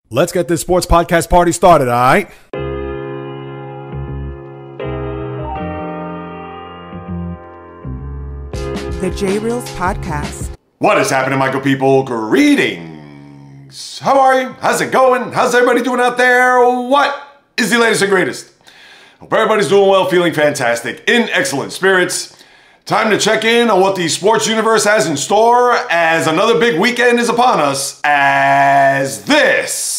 Let's get this sports podcast party started, all right? The JAYREELZ podcast. What is happening, Michael people? Greetings. How are you? How's it going? How's everybody doing out there? What is the latest and greatest? Hope everybody's doing well, feeling fantastic, in excellent spirits. Time to check in on what the sports universe has in store as another big weekend is upon us, as this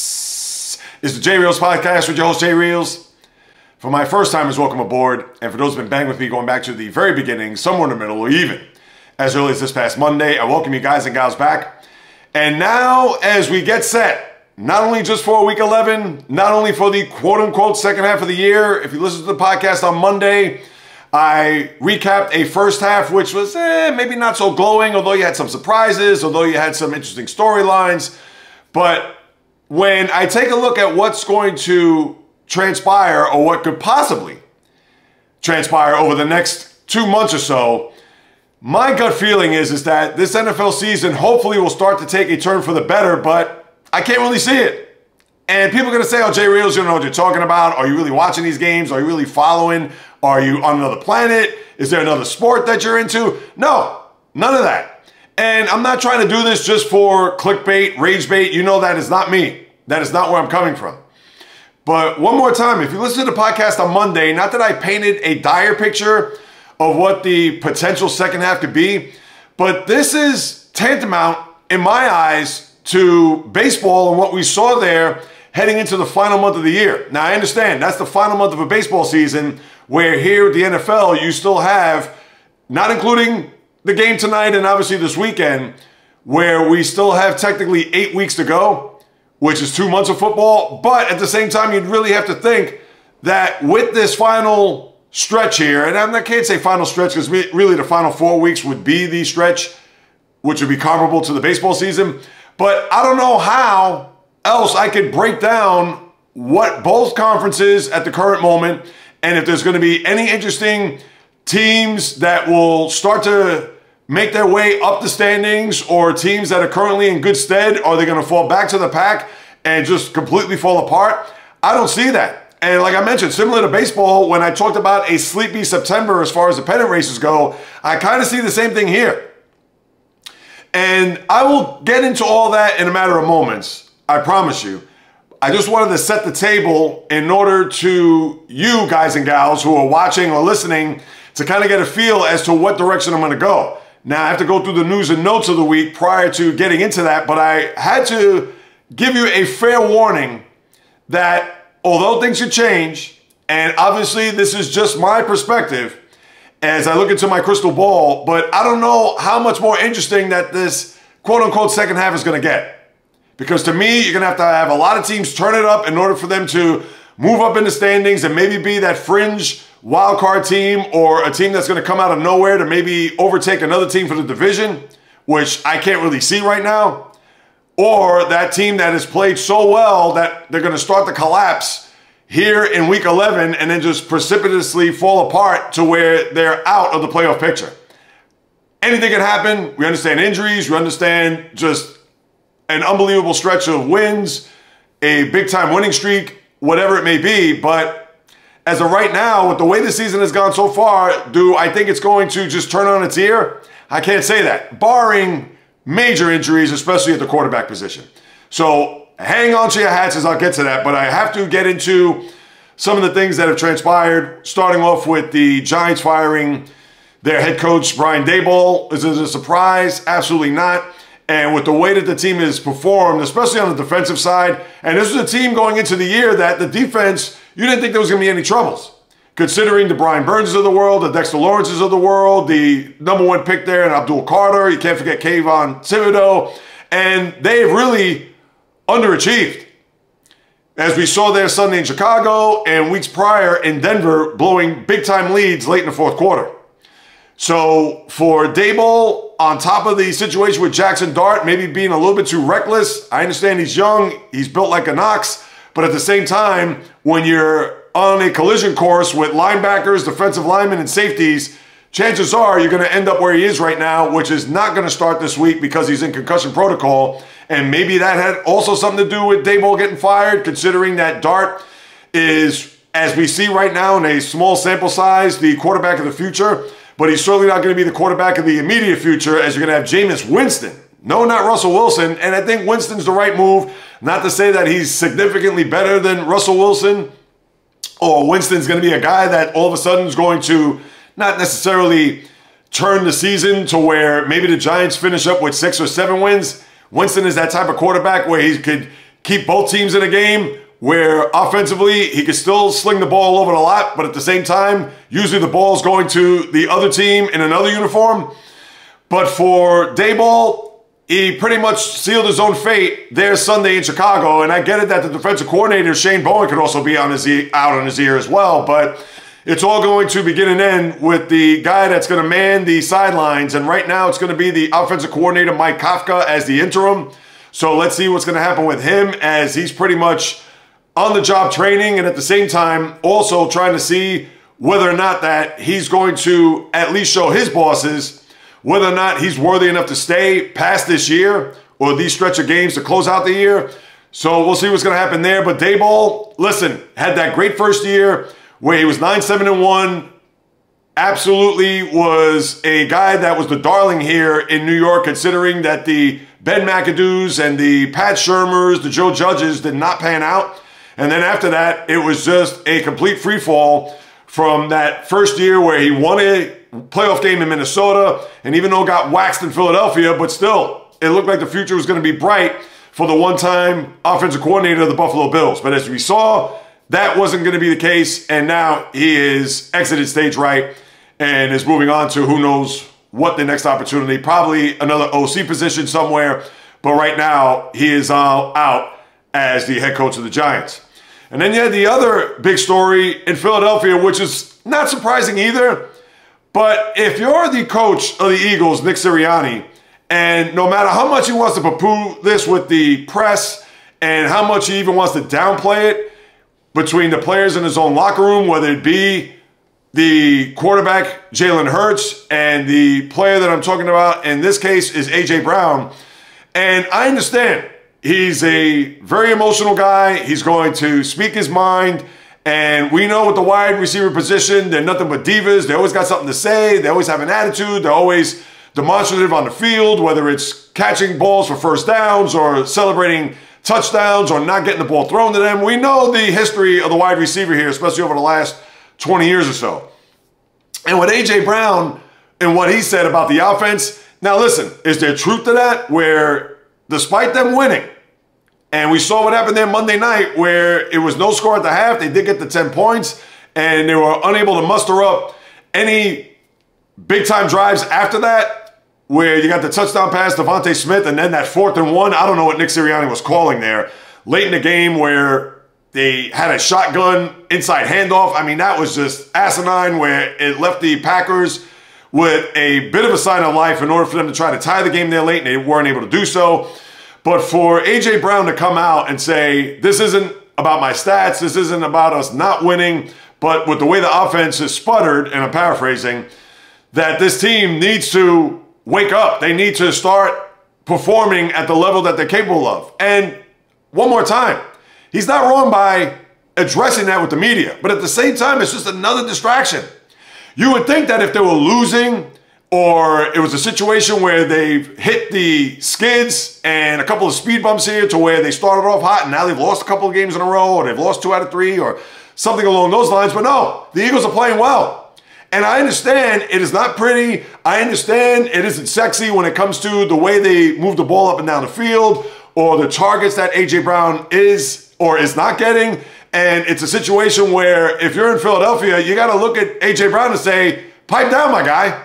is the JAYREELZ podcast with your host, JAYREELZ. For my first timers, welcome aboard. And for those who've been banging with me going back to the very beginning, somewhere in the middle, or even as early as this past Monday, I welcome you guys and gals back. And now, as we get set, not only just for week 11, not only for the quote-unquote second half of the year, if you listen to the podcast on Monday, I recapped a first half which was maybe not so glowing, although you had some surprises, although you had some interesting storylines. But when I take a look at what's going to transpire, or what could possibly transpire over the next 2 months or so, my gut feeling is that this NFL season hopefully will start to take a turn for the better, but I can't really see it. And people are going to say, oh, JAYREELZ, you don't know what you're talking about. Are you really watching these games? Are you really following? Are you on another planet? Is there another sport that you're into? No, none of that. And I'm not trying to do this just for clickbait, rage bait. You know that is not me. That is not where I'm coming from. But one more time, if you listen to the podcast on Monday, not that I painted a dire picture of what the potential second half could be, but this is tantamount, in my eyes, to baseball and what we saw there heading into the final month of the year. Now, I understand that's the final month of a baseball season, where here at the NFL, you still have, not including the game tonight and obviously this weekend, where we still have technically 8 weeks to go, which is 2 months of football. But at the same time, you'd really have to think that with this final stretch here, and I can't say final stretch because really the final 4 weeks would be the stretch, which would be comparable to the baseball season. But I don't know how else I could break down what both conferences at the current moment, and if there's going to be any interesting teams that will start to make their way up the standings, or teams that are currently in good stead, are they going to fall back to the pack and just completely fall apart? I don't see that. And like I mentioned, similar to baseball, when I talked about a sleepy September as far as the pennant races go, I kind of see the same thing here. And I will get into all that in a matter of moments, I promise you. I just wanted to set the table in order to you guys and gals who are watching or listening to kind of get a feel as to what direction I'm going to go. Now, I have to go through the news and notes of the week prior to getting into that, but I had to give you a fair warning that although things could change, and obviously this is just my perspective as I look into my crystal ball, but I don't know how much more interesting that this quote-unquote second half is going to get. Because to me, you're going to have a lot of teams turn it up in order for them to move up in the standings and maybe be that fringe wild card team, or a team that's going to come out of nowhere to maybe overtake another team for the division, which I can't really see right now. Or that team that has played so well that they're going to start to collapse here in week 11 and then just precipitously fall apart to where they're out of the playoff picture. Anything can happen. We understand injuries. We understand just an unbelievable stretch of wins, a big-time winning streak, whatever it may be. But as of right now, with the way the season has gone so far, do I think it's going to just turn on its ear? I can't say that, barring major injuries, especially at the quarterback position. So hang on to your hats as I'll get to that, but I have to get into some of the things that have transpired, starting off with the Giants firing their head coach, Brian Daboll. Is it a surprise? Absolutely not. And with the way that the team has performed, especially on the defensive side, and this was a team going into the year that the defense, you didn't think there was going to be any troubles. Considering the Brian Burnses of the world, the Dexter Lawrences of the world, the #1 pick there in Abdul Carter, you can't forget Kayvon Thibodeau, and they have really underachieved. As we saw there Sunday in Chicago and weeks prior in Denver, blowing big-time leads late in the fourth quarter. So for Daboll, on top of the situation with Jackson Dart, maybe being a little bit too reckless, I understand he's young, he's built like an ox, but at the same time, when you're on a collision course with linebackers, defensive linemen, and safeties, chances are you're going to end up where he is right now, which is not going to start this week because he's in concussion protocol. And maybe that had also something to do with Daboll getting fired, considering that Dart is, as we see right now in a small sample size, the quarterback of the future. But he's certainly not going to be the quarterback of the immediate future, as you're going to have Jameis Winston. No, not Russell Wilson. And I think Winston's the right move. Not to say that he's significantly better than Russell Wilson, or Winston's going to be a guy that all of a sudden is going to not necessarily turn the season to where maybe the Giants finish up with 6 or 7 wins. Winston is that type of quarterback where he could keep both teams in a game, where offensively he could still sling the ball over a lot, but at the same time, usually the ball's going to the other team in another uniform. But for Daboll, he pretty much sealed his own fate there Sunday in Chicago. And I get it that the defensive coordinator, Shane Bowen, could also be out on his ear as well. But it's all going to begin and end with the guy that's going to man the sidelines. And right now it's going to be the offensive coordinator, Mike Kafka, as the interim. So let's see what's going to happen with him, as he's pretty much on the job training, and at the same time also trying to see whether or not that he's going to at least show his bosses whether or not he's worthy enough to stay past this year or these stretch of games to close out the year. So we'll see what's going to happen there. But Daboll, listen, had that great first year where he was 9-7-1, absolutely was a guy that was the darling here in New York, considering that the Ben McAdoo's and the Pat Shurmurs, the Joe Judges did not pan out. And then after that, it was just a complete free fall from that first year where he won a playoff game in Minnesota, and even though got waxed in Philadelphia, but still, it looked like the future was going to be bright for the one-time offensive coordinator of the Buffalo Bills. But as we saw, that wasn't going to be the case, and now he is exited stage right and is moving on to who knows what the next opportunity, probably another OC position somewhere, but right now he is out as the head coach of the Giants. And then you had the other big story in Philadelphia, which is not surprising either. But if you're the coach of the Eagles, Nick Sirianni, and no matter how much he wants to poo-poo this with the press and how much he even wants to downplay it between the players in his own locker room, whether it be the quarterback, Jalen Hurts, and the player that I'm talking about in this case is A.J. Brown. And I understand he's a very emotional guy. He's going to speak his mind. And we know with the wide receiver position, they're nothing but divas. They always got something to say. They always have an attitude. They're always demonstrative on the field, whether it's catching balls for first downs or celebrating touchdowns or not getting the ball thrown to them. We know the history of the wide receiver here, especially over the last 20 years or so. And with A.J. Brown and what he said about the offense, now listen, is there truth to that? Where despite them winning, and we saw what happened there Monday night where it was no score at the half. They did get the 10 points, and they were unable to muster up any big-time drives after that, where you got the touchdown pass to Devontae Smith, and then that 4th and 1. I don't know what Nick Sirianni was calling there. Late in the game where they had a shotgun inside handoff. I mean, that was just asinine, where it left the Packers with a bit of a sign of life in order for them to try to tie the game there late, and they weren't able to do so. But for A.J. Brown to come out and say, this isn't about my stats, this isn't about us not winning, but with the way the offense is sputtered, and I'm paraphrasing, that this team needs to wake up. They need to start performing at the level that they're capable of. And one more time, he's not wrong by addressing that with the media, but at the same time, it's just another distraction. You would think that if they were losing, or it was a situation where they've hit the skids and a couple of speed bumps here to where they started off hot and now they've lost a couple of games in a row, or they've lost 2 out of 3 or something along those lines. But no, the Eagles are playing well. And I understand it is not pretty. I understand it isn't sexy when it comes to the way they move the ball up and down the field or the targets that A.J. Brown is or is not getting. And it's a situation where if you're in Philadelphia, you got to look at A.J. Brown and say, pipe down, my guy.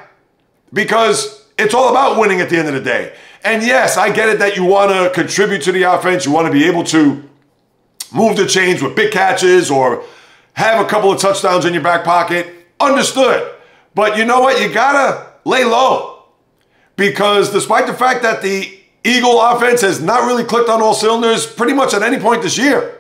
Because it's all about winning at the end of the day. And yes, I get it that you want to contribute to the offense. You want to be able to move the chains with big catches or have a couple of touchdowns in your back pocket. Understood. But you know what? You got to lay low. Because despite the fact that the Eagle offense has not really clicked on all cylinders pretty much at any point this year,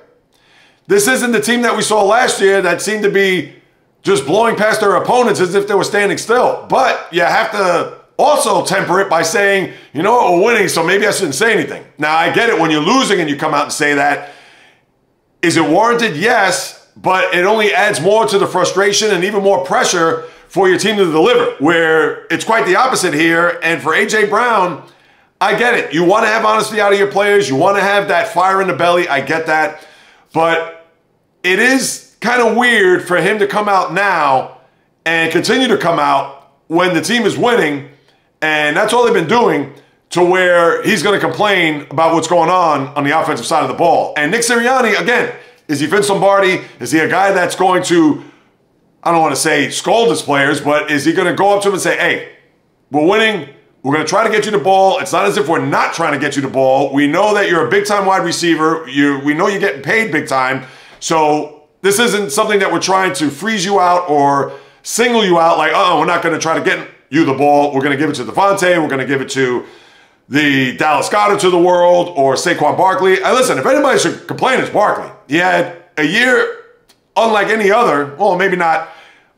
this isn't the team that we saw last year that seemed to be just blowing past their opponents as if they were standing still. But you have to also temper it by saying, you know what, we're winning, so maybe I shouldn't say anything. Now, I get it when you're losing and you come out and say that. Is it warranted? Yes, but it only adds more to the frustration and even more pressure for your team to deliver, where it's quite the opposite here. And for A.J. Brown, I get it. You want to have honesty out of your players. You want to have that fire in the belly. I get that. But it is kind of weird for him to come out now and continue to come out when the team is winning, and that's all they've been doing, to where he's going to complain about what's going on the offensive side of the ball. And Nick Sirianni, again, is he Vince Lombardi? Is he a guy that's going to, I don't want to say scold his players, but is he going to go up to him and say, hey, we're winning, we're going to try to get you the ball. It's not as if we're not trying to get you the ball. We know that you're a big-time wide receiver. We know you're getting paid big time. So this isn't something that we're trying to freeze you out or single you out like, oh, we're not going to try to get you the ball. We're going to give it to Devontae. We're going to give it to the Dallas Goedert of the world or Saquon Barkley. Listen, if anybody should complain, it's Barkley. He had a year unlike any other. Well, maybe not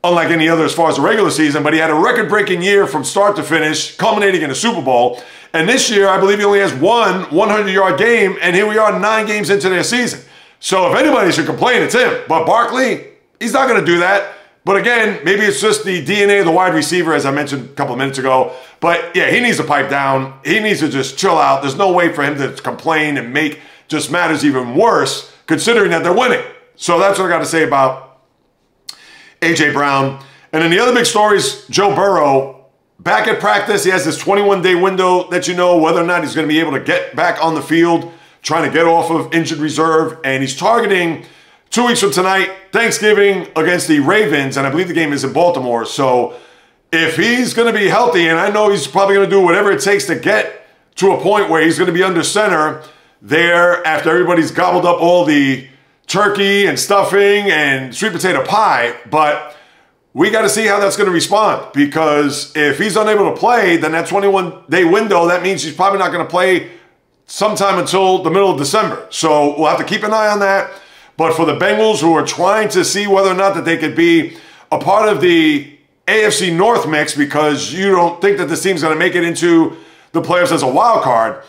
unlike any other as far as the regular season, but he had a record-breaking year from start to finish, culminating in a Super Bowl. And this year, I believe he only has one 100-yard game, and here we are 9 games into their season. So if anybody should complain, it's him. But Barkley, he's not going to do that. But again, maybe it's just the DNA of the wide receiver, as I mentioned a couple of minutes ago. But yeah, he needs to pipe down. He needs to just chill out. There's no way for him to complain and make just matters even worse, considering that they're winning. So that's what I got to say about A.J. Brown. And then the other big story is Joe Burrow. Back at practice, he has this 21-day window that you know whether or not he's going to be able to get back on the field, trying to get off of injured reserve. And he's targeting 2 weeks from tonight, Thanksgiving against the Ravens, and I believe the game is in Baltimore. So if he's going to be healthy, and I know he's probably going to do whatever it takes to get to a point where he's going to be under center there after everybody's gobbled up all the turkey and stuffing and sweet potato pie, but we got to see how that's going to respond, because if he's unable to play, then that 21-day window, that means he's probably not going to play sometime until the middle of December. So we'll have to keep an eye on that. But for the Bengals, who are trying to see whether or not that they could be a part of the AFC North mix, because you don't think that this team's going to make it into the playoffs as a wild card.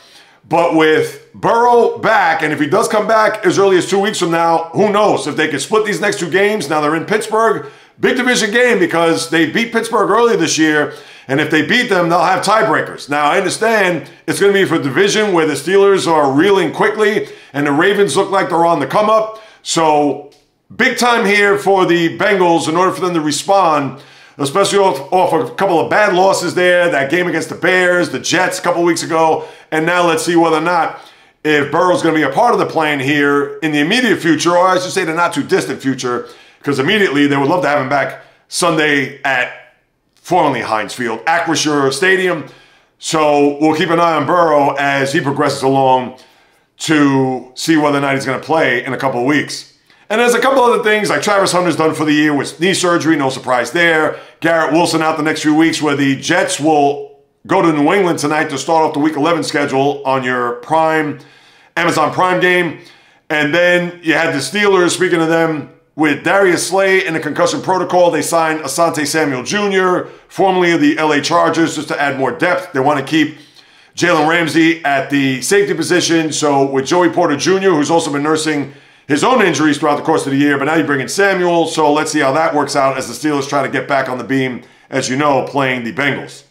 But with Burrow back, and if he does come back as early as 2 weeks from now, who knows if they can split these next 2 games. Now they're in Pittsburgh, big division game, because they beat Pittsburgh earlier this year. And if they beat them, they'll have tiebreakers. Now, I understand it's going to be for a division where the Steelers are reeling quickly and the Ravens look like they're on the come up. So big time here for the Bengals in order for them to respond, especially off a couple of bad losses there, that game against the Bears, the Jets a couple weeks ago. And now let's see whether or not if Burrow's going to be a part of the plan here in the immediate future, or I should say the not too distant future, because immediately they would love to have him back Sunday at formerly Heinz Field, Acrisure Stadium. So we'll keep an eye on Burrow as he progresses along to see whether or not he's going to play in a couple of weeks. And there's a couple other things, like Travis Hunter's done for the year with knee surgery, no surprise there. Garrett Wilson out the next few weeks, where the Jets will go to New England tonight to start off the Week 11 schedule on your Amazon Prime game. And then you had the Steelers, speaking of them, with Darius Slay in the concussion protocol. They signed Asante Samuel Jr., formerly of the LA Chargers, just to add more depth. They want to keep Jalen Ramsey at the safety position. So with Joey Porter Jr., who's also been nursing his own injuries throughout the course of the year, but now you bring in Samuel. So let's see how that works out as the Steelers try to get back on the beam, as you know, playing the Bengals.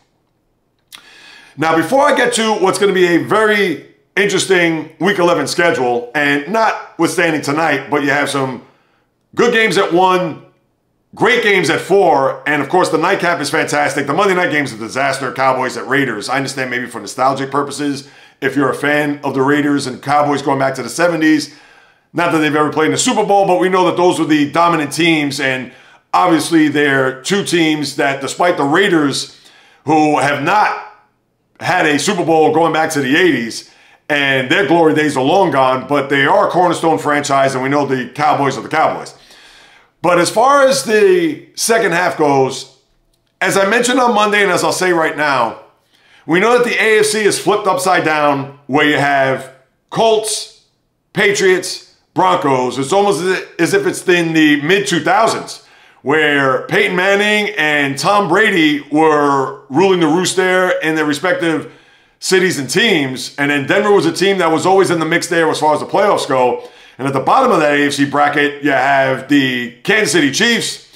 Now, before I get to what's going to be a very interesting Week 11 schedule, and notwithstanding tonight, but you have some good games at 1, great games at 4, and of course the nightcap is fantastic. The Monday night game is a disaster. Cowboys at Raiders. I understand maybe for nostalgic purposes, if you're a fan of the Raiders and Cowboys going back to the 70s, not that they've ever played in the Super Bowl, but we know that those were the dominant teams, and obviously they're 2 teams that, despite the Raiders, who have not had a Super Bowl going back to the 80s, and their glory days are long gone, but they are a cornerstone franchise, and we know the Cowboys are the Cowboys. But as far as the second half goes, as I mentioned on Monday, and as I'll say right now, we know that the AFC is flipped upside down, where you have Colts, Patriots, Broncos. It's almost as if it's in the mid-2000s, where Peyton Manning and Tom Brady were ruling the roost there in their respective cities and teams. And then Denver was a team that was always in the mix there as far as the playoffs go. And at the bottom of that AFC bracket, you have the Kansas City Chiefs.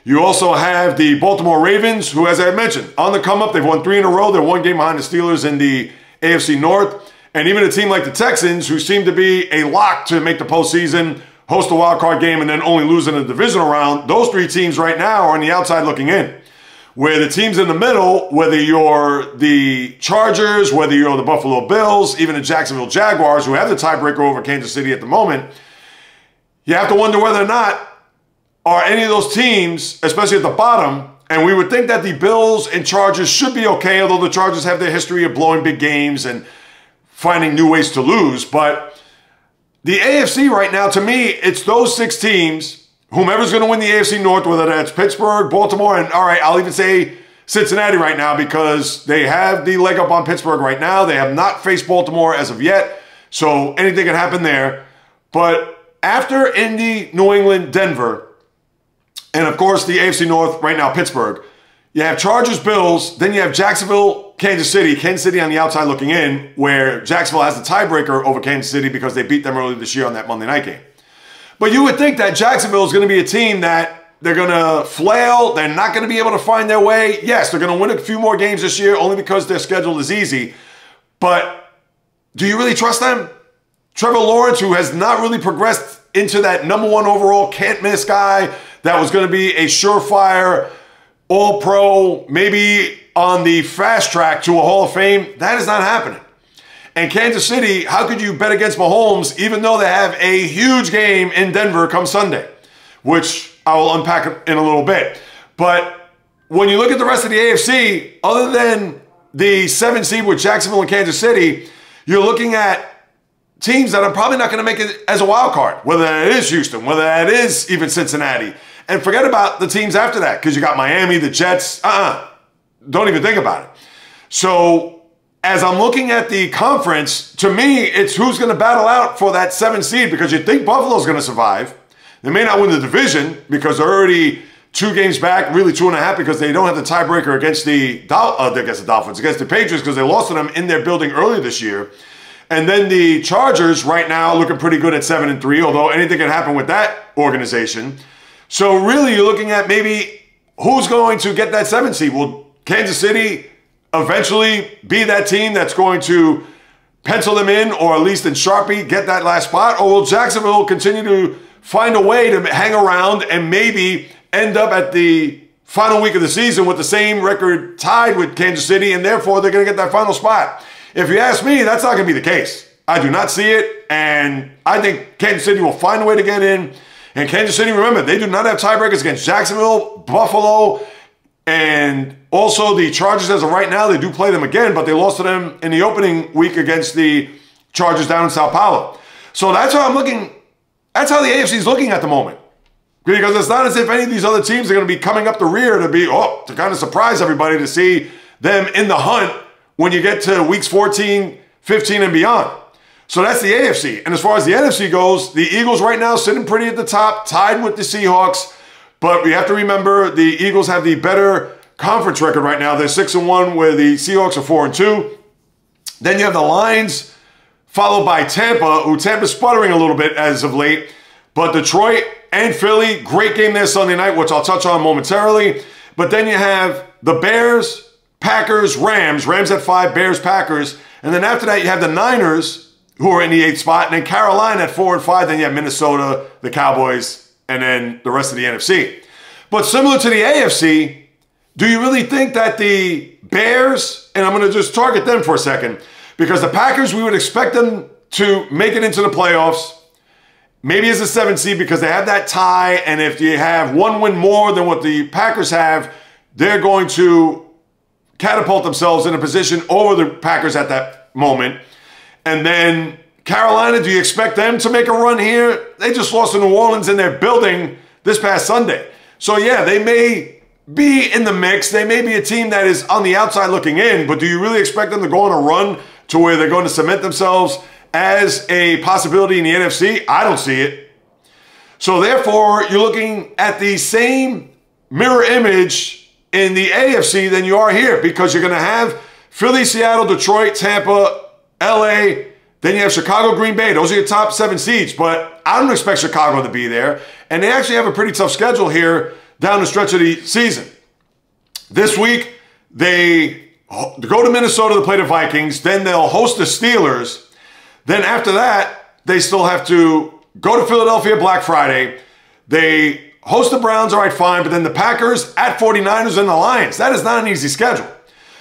You also have the Baltimore Ravens, who, as I mentioned, on the come up. They've won 3 in a row. They're 1 game behind the Steelers in the AFC North. And even a team like the Texans, who seem to be a lock to make the postseason, host a wild card game, and then only lose in the divisional round. Those 3 teams right now are on the outside looking in. Where the teams in the middle, whether you're the Chargers, whether you're the Buffalo Bills, even the Jacksonville Jaguars, who have the tiebreaker over Kansas City at the moment, you have to wonder whether or not are any of those teams, especially at the bottom, and we would think that the Bills and Chargers should be okay, although the Chargers have their history of blowing big games and finding new ways to lose. But the AFC right now, to me, it's those 6 teams. Whomever's going to win the AFC North, whether that's Pittsburgh, Baltimore, and all right, I'll even say Cincinnati right now because they have the leg up on Pittsburgh right now. They have not faced Baltimore as of yet, so anything can happen there. But after Indy, New England, Denver, and of course the AFC North right now, Pittsburgh, you have Chargers, Bills, then you have Jacksonville, Kansas City on the outside looking in, where Jacksonville has the tiebreaker over Kansas City because they beat them earlier this year on that Monday night game. But you would think that Jacksonville is going to be a team that they're going to flail. They're not going to be able to find their way. Yes, they're going to win a few more games this year only because their schedule is easy. But do you really trust them? Trevor Lawrence, who has not really progressed into that #1 overall can't-miss guy that was going to be a surefire all-pro, maybe on the fast track to a Hall of Fame, that is not happening. And Kansas City, how could you bet against Mahomes even though they have a huge game in Denver come Sunday, which I will unpack in a little bit. But when you look at the rest of the AFC, other than the 7 seed with Jacksonville and Kansas City, you're looking at teams that are probably not going to make it as a wild card, whether that is Houston, whether that is even Cincinnati. And forget about the teams after that because you got Miami, the Jets. Don't even think about it. So as I'm looking at the conference, to me, it's who's going to battle out for that 7 seed because you think Buffalo's going to survive. They may not win the division because they're already 2 games back, really 2.5 because they don't have the tiebreaker against the Dolphins, against the Patriots because they lost to them in their building earlier this year. And then the Chargers right now looking pretty good at 7-3, although anything can happen with that organization. So really you're looking at maybe who's going to get that 7 seed. Will Kansas City eventually be that team that's going to pencil them in or at least in Sharpie get that last spot? Or will Jacksonville continue to find a way to hang around and maybe end up at the final week of the season with the same record tied with Kansas City and therefore they're going to get that final spot? If you ask me, that's not going to be the case. I do not see it, and I think Kansas City will find a way to get in. And Kansas City, remember, they do not have tiebreakers against Jacksonville, Buffalo, and also the Chargers as of right now. They do play them again, but they lost to them in the opening week against the Chargers down in Sao Paulo. So that's how I'm looking. That's how the AFC is looking at the moment. Because it's not as if any of these other teams are going to be coming up the rear to kind of surprise everybody to see them in the hunt when you get to weeks 14, 15, and beyond. So that's the AFC. And as far as the NFC goes, the Eagles right now sitting pretty at the top, tied with the Seahawks. But we have to remember the Eagles have the better conference record right now. They're 6-1, where the Seahawks are 4-2. Then you have the Lions, followed by Tampa, who Tampa's sputtering a little bit as of late. But Detroit and Philly, great game there Sunday night, which I'll touch on momentarily. But then you have the Bears, Packers, Rams at 5, Bears, Packers. And then after that, you have the Niners, who are in the 8th spot. And then Carolina at 4-5. Then you have Minnesota, the Cowboys, and then the rest of the NFC. But similar to the AFC, do you really think that the Bears, and I'm going to just target them for a second, because the Packers, we would expect them to make it into the playoffs, maybe as a 7 seed because they have that tie. And if you have one win more than what the Packers have, they're going to catapult themselves in a position over the Packers at that moment. And then Carolina, do you expect them to make a run here? They just lost to New Orleans in their building this past Sunday. So yeah, they may be in the mix. They may be a team that is on the outside looking in, but do you really expect them to go on a run to where they're going to cement themselves as a possibility in the NFC? I don't see it. So therefore, you're looking at the same mirror image in the AFC than you are here, because you're going to have Philly, Seattle, Detroit, Tampa, LA. Then you have Chicago, Green Bay. Those are your top 7 seeds. But I don't expect Chicago to be there. And they actually have a pretty tough schedule here down the stretch of the season. This week, they go to Minnesota to play the Vikings. Then they'll host the Steelers. Then after that, they still have to go to Philadelphia Black Friday. They host the Browns, all right, fine. But then the Packers, at 49ers, and the Lions. That is not an easy schedule.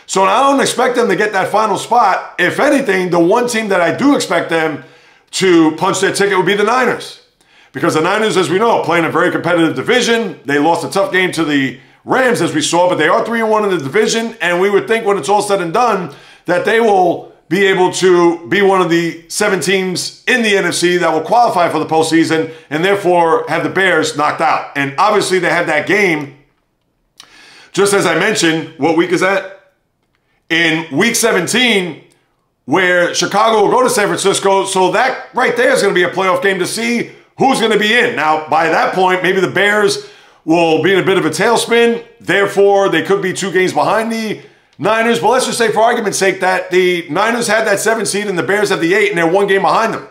So I don't expect them to get that final spot. If anything, the one team that I do expect them to punch their ticket would be the Niners. Because the Niners, as we know, play in a very competitive division. They lost a tough game to the Rams, as we saw, but they are 3-1 in the division. And we would think when it's all said and done that they will be able to be one of the 7 teams in the NFC that will qualify for the postseason and therefore have the Bears knocked out. And obviously they have that game, just as I mentioned, what week is that? In week 17, where Chicago will go to San Francisco. So that right there is going to be a playoff game to see who's going to be in. Now, by that point, maybe the Bears will be in a bit of a tailspin. Therefore, they could be 2 games behind the Niners. But let's just say, for argument's sake, that the Niners had that 7 seed and the Bears have the 8, and they're 1 game behind them.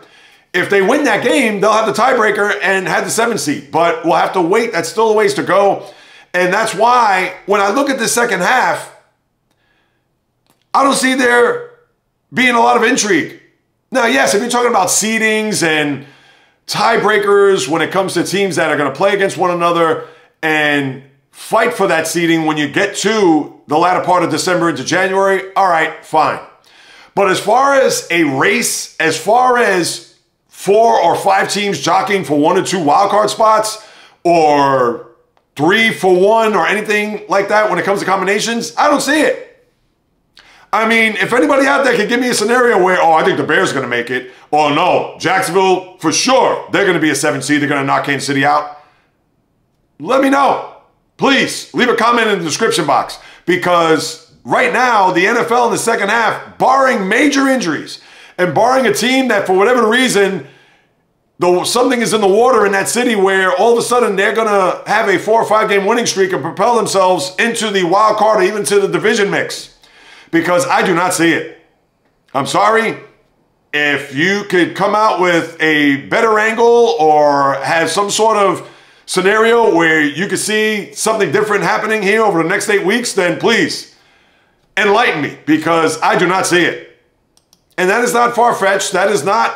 If they win that game, they'll have the tiebreaker and have the 7 seed. But we'll have to wait. That's still a ways to go. And that's why, when I look at the second half, I don't see there being a lot of intrigue. Now, yes, if you're talking about seedings and tiebreakers when it comes to teams that are going to play against one another and fight for that seeding when you get to the latter part of December into January, all right, fine. But as far as a race, as far as 4 or 5 teams jockeying for 1 or 2 wildcard spots, or 3 for 1 or anything like that when it comes to combinations, I don't see it. I mean, if anybody out there can give me a scenario where, oh, I think the Bears are going to make it, or no, Jacksonville, for sure, they're going to be a 7 seed, they're going to knock Kansas City out, let me know. Please, leave a comment in the description box, because right now, the NFL in the second half, barring major injuries, and barring a team that, for whatever reason, something is in the water in that city where all of a sudden they're going to have a 4 or 5 game winning streak and propel themselves into the wild card or even to the division mix. Because I do not see it. I'm sorry. If you could come out with a better angle or have some sort of scenario where you could see something different happening here over the next 8 weeks, then please enlighten me, because I do not see it. And that is not far-fetched. That is not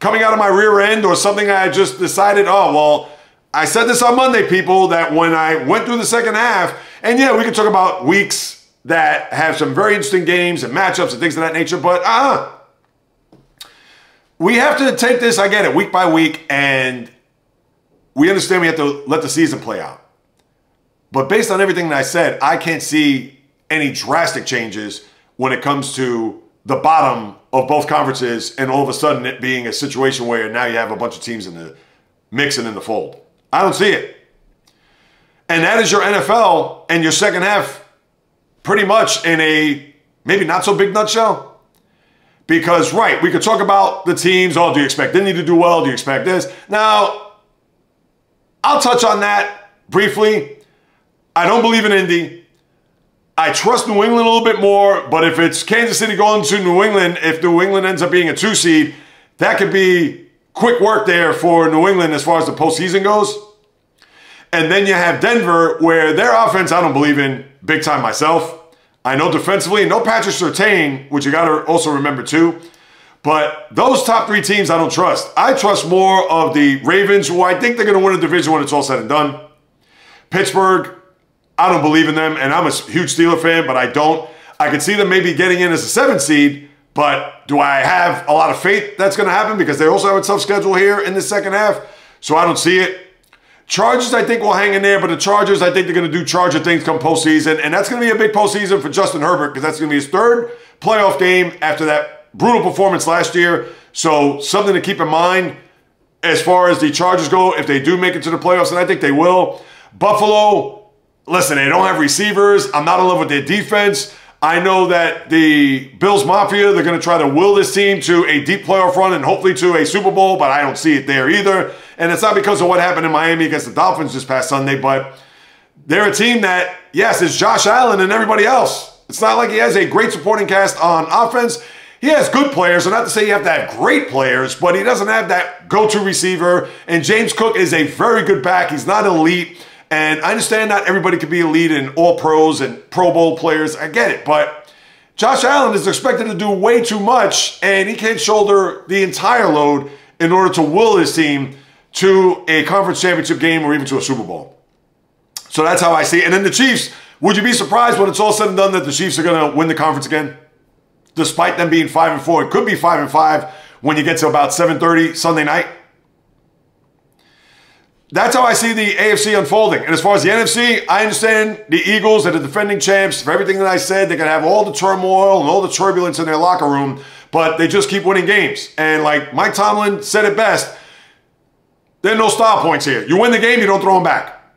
coming out of my rear end or something I just decided, oh, well, I said this on Monday, people, that when I went through the second half, and yeah, we could talk about weeks that have some very interesting games and matchups and things of that nature, but we have to take this, I get it, week by week, and we understand we have to let the season play out. But based on everything that I said, I can't see any drastic changes when it comes to the bottom of both conferences and all of a sudden it being a situation where now you have a bunch of teams in the mix and in the fold. I don't see it. And that is your NFL and your second half pretty much in a maybe not so big nutshell. Because, right, we could talk about the teams. Oh, do you expect Indy to do well? Do you expect this? Now, I'll touch on that briefly. I don't believe in Indy. I trust New England a little bit more, but if it's Kansas City going to New England, if New England ends up being a 2 seed, that could be quick work there for New England as far as the postseason goes. And then you have Denver, where their offense I don't believe in big time myself. I know defensively, no Patrick Surtain, which you got to also remember too. But those top 3 teams I don't trust. I trust more of the Ravens, who I think they're going to win a division when it's all said and done. Pittsburgh, I don't believe in them, and I'm a huge Steeler fan, but I don't. I could see them maybe getting in as a 7 seed, but do I have a lot of faith that's going to happen? Because they also have a tough schedule here in the second half, so I don't see it. Chargers, I think, will hang in there, but the Chargers, I think they're going to do Charger things come postseason, and that's going to be a big postseason for Justin Herbert, because that's going to be his 3rd playoff game after that brutal performance last year. So something to keep in mind as far as the Chargers go, if they do make it to the playoffs, and I think they will. Buffalo, listen, they don't have receivers. I'm not in love with their defense. I know that the Bills Mafia, they're going to try to will this team to a deep playoff run and hopefully to a Super Bowl, but I don't see it there either. And it's not because of what happened in Miami against the Dolphins this past Sunday, but they're a team that, yes, it's Josh Allen and everybody else. It's not like he has a great supporting cast on offense. He has good players, and not to say you have to have great players, but he doesn't have that go-to receiver. And James Cook is a very good back. He's not elite. And I understand not everybody can be elite in all pros and Pro Bowl players. I get it. But Josh Allen is expected to do way too much, and he can't shoulder the entire load in order to will his team to a conference championship game or even to a Super Bowl. So that's how I see it. And then the Chiefs, would you be surprised when it's all said and done that the Chiefs are going to win the conference again? Despite them being 5-4, it could be 5-5 when you get to about 7:30 Sunday night. That's how I see the AFC unfolding. And as far as the NFC, I understand the Eagles are the defending champs. For everything that I said, they're going to have all the turmoil and all the turbulence in their locker room, but they just keep winning games. And like Mike Tomlin said it best, there are no style points here. You win the game, you don't throw them back.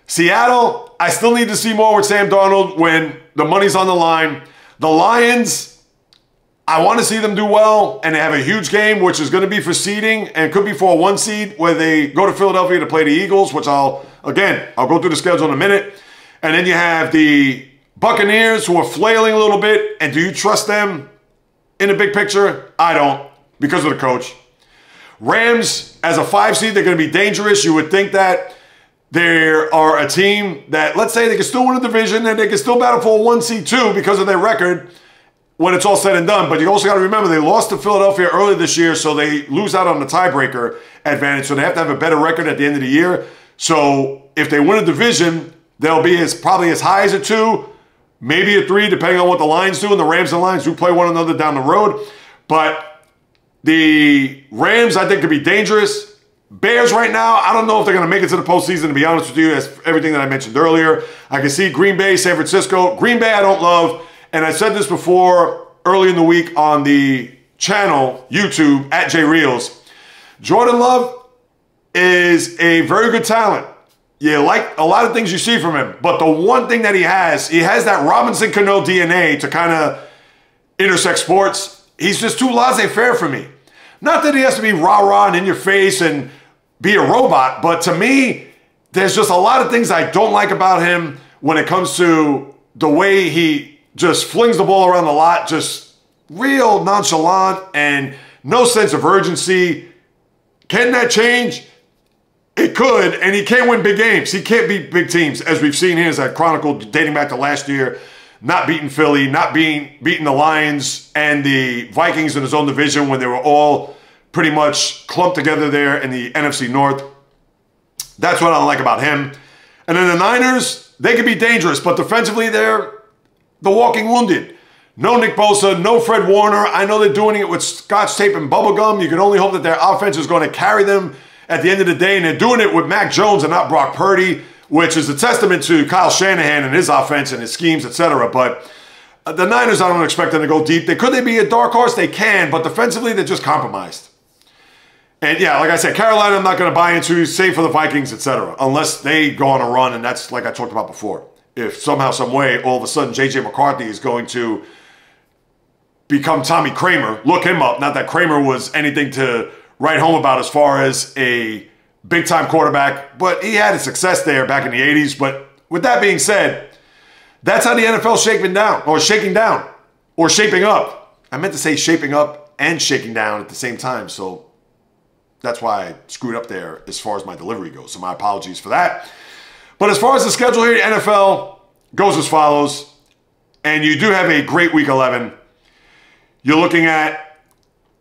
Seattle, I still need to see more with Sam Darnold when the money's on the line. The Lions, I want to see them do well, and they have a huge game, which is going to be for seeding and could be for a 1 seed where they go to Philadelphia to play the Eagles, which I'll go through the schedule in a minute. And then you have the Buccaneers who are flailing a little bit, and do you trust them in the big picture? I don't, because of the coach. Rams, as a 5 seed, they're going to be dangerous. You would think that they are a team that, let's say they can still win a division and they can still battle for a 1 seed too because of their record when it's all said and done. But you also got to remember they lost to Philadelphia earlier this year, so they lose out on the tiebreaker advantage. So they have to have a better record at the end of the year. So if they win a division, they'll be probably as high as a 2, maybe a 3, depending on what the Lions do. And the Rams and Lions do play one another down the road. But the Rams, I think, could be dangerous. Bears right now, I don't know if they're going to make it to the postseason, to be honest with you, as everything that I mentioned earlier. I can see Green Bay, San Francisco. Green Bay I don't love. And I said this before early in the week on the channel, YouTube, at JAYREELZ. Jordan Love is a very good talent. You like a lot of things you see from him. But the one thing that he has that Robinson Cano DNA to kind of intersect sports. He's just too laissez-faire for me. Not that he has to be rah-rah and in your face and be a robot, but to me, there's just a lot of things I don't like about him when it comes to the way he just flings the ball around the lot, just real nonchalant and no sense of urgency. Can that change? It could, and he can't win big games. He can't beat big teams, as we've seen here, as I chronicled dating back to last year, not beating Philly, not beating the Lions and the Vikings in his own division when they were all pretty much clumped together there in the NFC North. That's what I like about him. And then the Niners, they can be dangerous, but defensively they're the walking wounded. No Nick Bosa, no Fred Warner. I know they're doing it with scotch tape and bubble gum. You can only hope that their offense is going to carry them at the end of the day, and they're doing it with Mac Jones and not Brock Purdy, which is a testament to Kyle Shanahan and his offense and his schemes, etc. But the Niners, I don't expect them to go deep. Could they be a dark horse? They can, but defensively, they're just compromised. And yeah, like I said, Carolina, I'm not going to buy into, save for the Vikings, etc., unless they go on a run, and that's like I talked about before. If somehow, some way, all of a sudden, J.J. McCarthy is going to become Tommy Kramer, look him up. Not that Kramer was anything to write home about as far as a big-time quarterback, but he had a success there back in the 80s. But with that being said, that's how the NFL is shaping down, or shaping up. I meant to say shaping up and shaking down at the same time, so that's why I screwed up there as far as my delivery goes. So my apologies for that. But as far as the schedule here, the NFL goes as follows. And you do have a great Week 11. You're looking at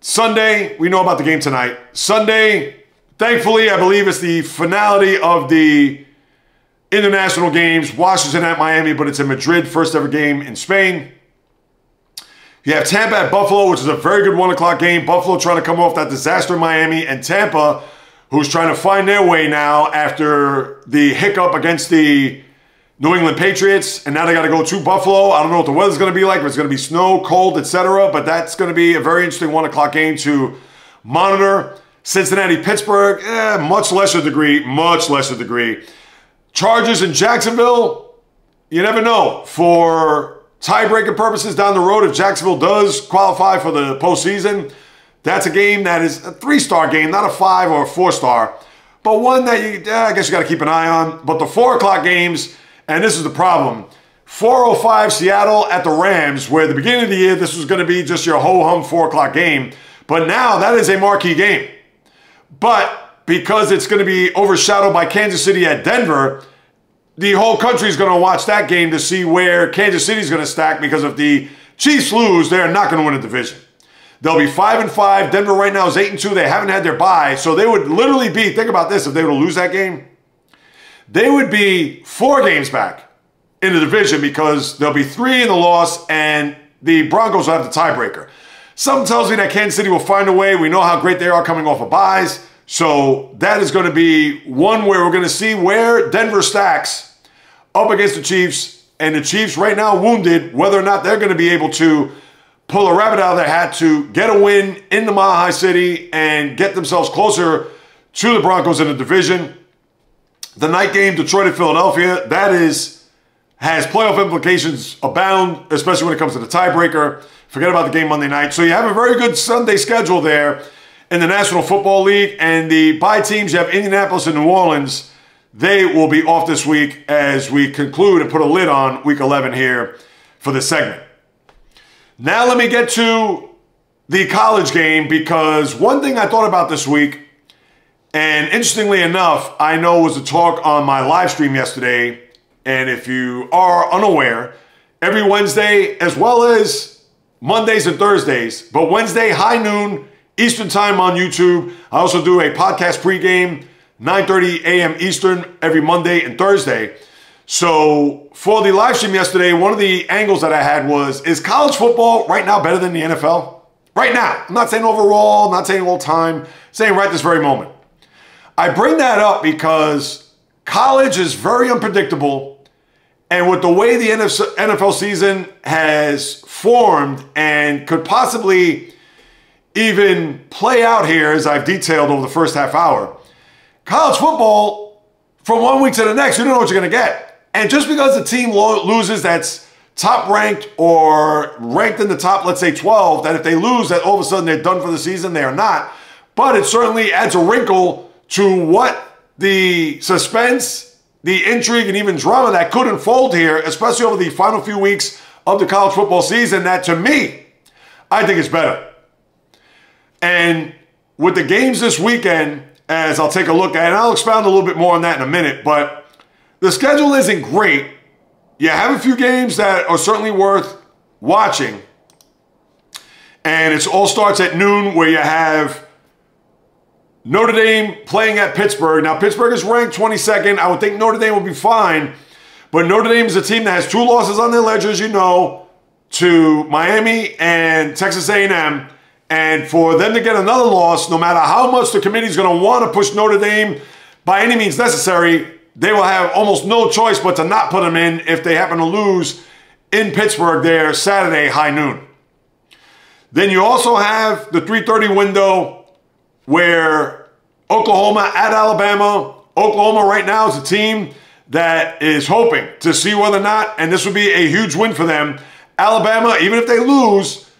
Sunday. We know about the game tonight. Sunday, thankfully, I believe it's the finality of the international games. Washington at Miami, but it's in Madrid. First ever game in Spain. You have Tampa at Buffalo, which is a very good 1 o'clock game. Buffalo trying to come off that disaster in Miami. And Tampa, who's trying to find their way now after the hiccup against the New England Patriots. And now they got to go to Buffalo. I don't know what the weather's going to be like. If it's going to be snow, cold, etc. But that's going to be a very interesting 1 o'clock game to monitor. Cincinnati, Pittsburgh, much lesser degree. Chargers in Jacksonville, you never know. For tiebreaker purposes down the road, if Jacksonville does qualify for the postseason, that's a game that is a 3-star game, not a 5 or a 4-star. but one that I guess you got to keep an eye on. But the 4 o'clock games, and this is the problem, 4:05 Seattle at the Rams, where at the beginning of the year, this was going to be just your ho-hum 4 o'clock game. But now that is a marquee game. But because it's going to be overshadowed by Kansas City at Denver, the whole country is going to watch that game to see where Kansas City is going to stack, because if the Chiefs lose, they're not going to win a division. They'll be 5-5. Denver right now is 8-2. They haven't had their bye. So they would literally be, think about this, if they were to lose that game, they would be 4 games back in the division, because there'll be 3 in the loss and the Broncos will have the tiebreaker. Something tells me that Kansas City will find a way. We know how great they are coming off of buys. So that is going to be one where we're going to see where Denver stacks up against the Chiefs. And the Chiefs right now wounded, whether or not they're going to be able to pull a rabbit out of their hat to get a win in the Mile High City and get themselves closer to the Broncos in the division. The night game, Detroit and Philadelphia, has playoff implications abound, especially when it comes to the tiebreaker. Forget about the game Monday night. So you have a very good Sunday schedule there in the National Football League. And the bye teams, you have Indianapolis and New Orleans. They will be off this week as we conclude and put a lid on Week 11 here for this segment. Now let me get to the college game, because one thing I thought about this week, and interestingly enough, I know was a talk on my live stream yesterday, and if you are unaware, every Wednesday as well as Mondays and Thursdays, but Wednesday, high noon, Eastern time on YouTube. I also do a podcast pregame, 9:30 a.m. Eastern, every Monday and Thursday. So for the live stream yesterday, one of the angles that I had was, is college football right now better than the NFL? Right now. I'm not saying overall, I'm not saying all time, saying right this very moment. I bring that up because college is very unpredictable. And with the way the NFL season has formed and could possibly even play out here, as I've detailed over the first half hour, college football, from one week to the next, you don't know what you're going to get. And just because the team loses that's top ranked or ranked in the top, let's say 12, that if they lose, that all of a sudden they're done for the season, they are not. But it certainly adds a wrinkle to what the suspense, the intrigue, and even drama that could unfold here, especially over the final few weeks of the college football season, that to me, I think is better. And with the games this weekend, as I'll take a look at, and I'll expound a little bit more on that in a minute, but the schedule isn't great. You have a few games that are certainly worth watching. And it all starts at noon, where you have Notre Dame playing at Pittsburgh. Now, Pittsburgh is ranked 22nd. I would think Notre Dame will be fine. But Notre Dame is a team that has 2 losses on their ledger, as you know, to Miami and Texas A&M. And for them to get another loss, no matter how much the committee is going to want to push Notre Dame by any means necessary, they will have almost no choice but to not put them in if they happen to lose in Pittsburgh there Saturday, high noon. Then you also have the 3:30 window, where Oklahoma at Alabama. Oklahoma right now is a team that is hoping to see whether or not, and this would be a huge win for them, Alabama, even if they lose,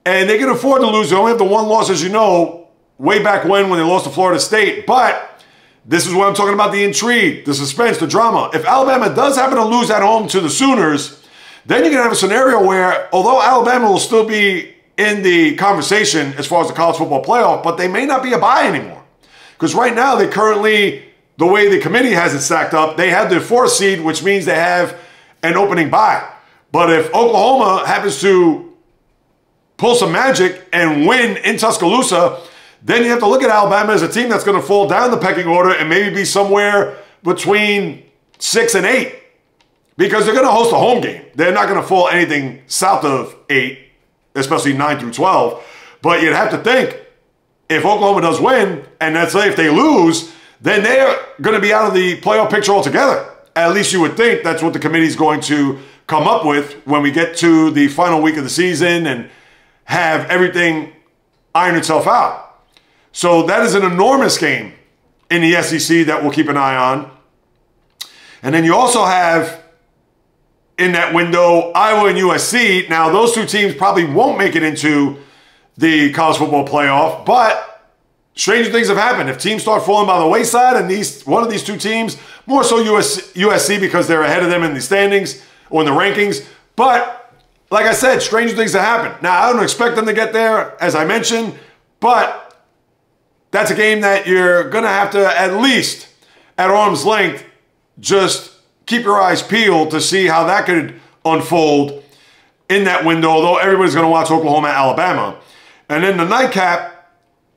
and they can afford to lose, they only have the 1 loss, as you know, way back when they lost to Florida State. But this is what I'm talking about, the intrigue, the suspense, the drama. If Alabama does happen to lose at home to the Sooners, then you're going to have a scenario where, although Alabama will still be in the conversation as far as the college football playoff, but they may not be a bye anymore. Because right now, they currently, the way the committee has it stacked up, they have the 4th seed, which means they have an opening bye. But if Oklahoma happens to pull some magic and win in Tuscaloosa, then you have to look at Alabama as a team that's going to fall down the pecking order and maybe be somewhere between 6 and 8. Because they're going to host a home game. They're not going to fall anything south of 8. Especially 9 through 12. But you'd have to think, if Oklahoma does win, and let's say if they lose, then they're going to be out of the playoff picture altogether. At least you would think that's what the committee's going to come up with when we get to the final week of the season and have everything iron itself out. So that is an enormous game in the SEC that we'll keep an eye on. And then you also have, in that window, Iowa and USC. Now, those 2 teams probably won't make it into the college football playoff, but stranger things have happened. If teams start falling by the wayside, and one of these two teams, more so USC because they're ahead of them in the standings or in the rankings. But like I said, stranger things have happened. Now, I don't expect them to get there, as I mentioned, but that's a game that you're going to have to, at least at arm's length, just keep your eyes peeled to see how that could unfold in that window, although everybody's going to watch Oklahoma, Alabama. And then the nightcap,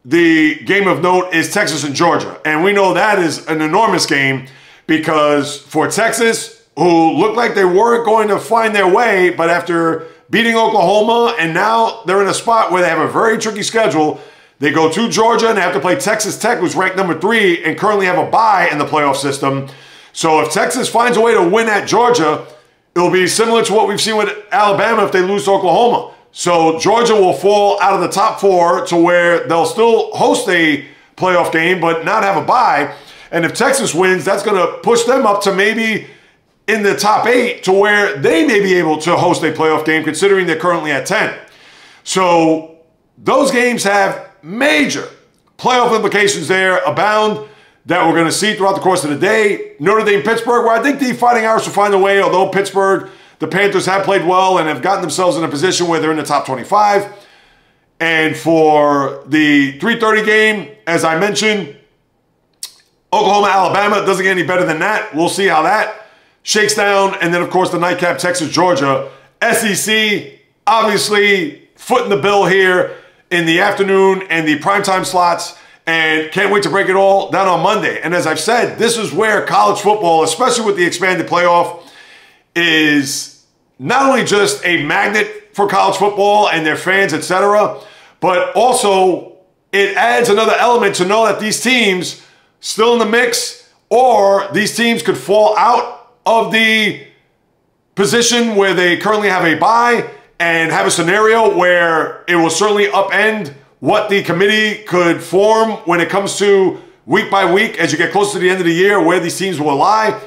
the game of note is Texas and Georgia. And we know that is an enormous game because for Texas, who looked like they weren't going to find their way, but after beating Oklahoma, and now they're in a spot where they have a very tricky schedule. They go to Georgia and they have to play Texas Tech, who's ranked number 3 and currently have a bye in the playoff system. So if Texas finds a way to win at Georgia, it'll be similar to what we've seen with Alabama if they lose to Oklahoma. So Georgia will fall out of the top 4 to where they'll still host a playoff game but not have a bye. And if Texas wins, that's going to push them up to maybe in the top 8 to where they may be able to host a playoff game, considering they're currently at 10. So those games have major playoff implications there abound that we're going to see throughout the course of the day. Notre Dame, Pittsburgh, where I think the Fighting Irish will find a way, although Pittsburgh, the Panthers have played well and have gotten themselves in a position where they're in the top 25. And for the 3:30 game, as I mentioned, Oklahoma, Alabama, doesn't get any better than that. We'll see how that shakes down. And then, of course, the nightcap, Texas, Georgia. SEC, obviously, foot in the bill here in the afternoon and the primetime slots. And can't wait to break it all down on Monday. And as I've said, this is where college football, especially with the expanded playoff, is not only just a magnet for college football and their fans, etc., but also it adds another element to know that these teams still in the mix, or these teams could fall out of the position where they currently have a bye and have a scenario where it will certainly upend what the committee could form when it comes to week by week as you get closer to the end of the year, where these teams will lie.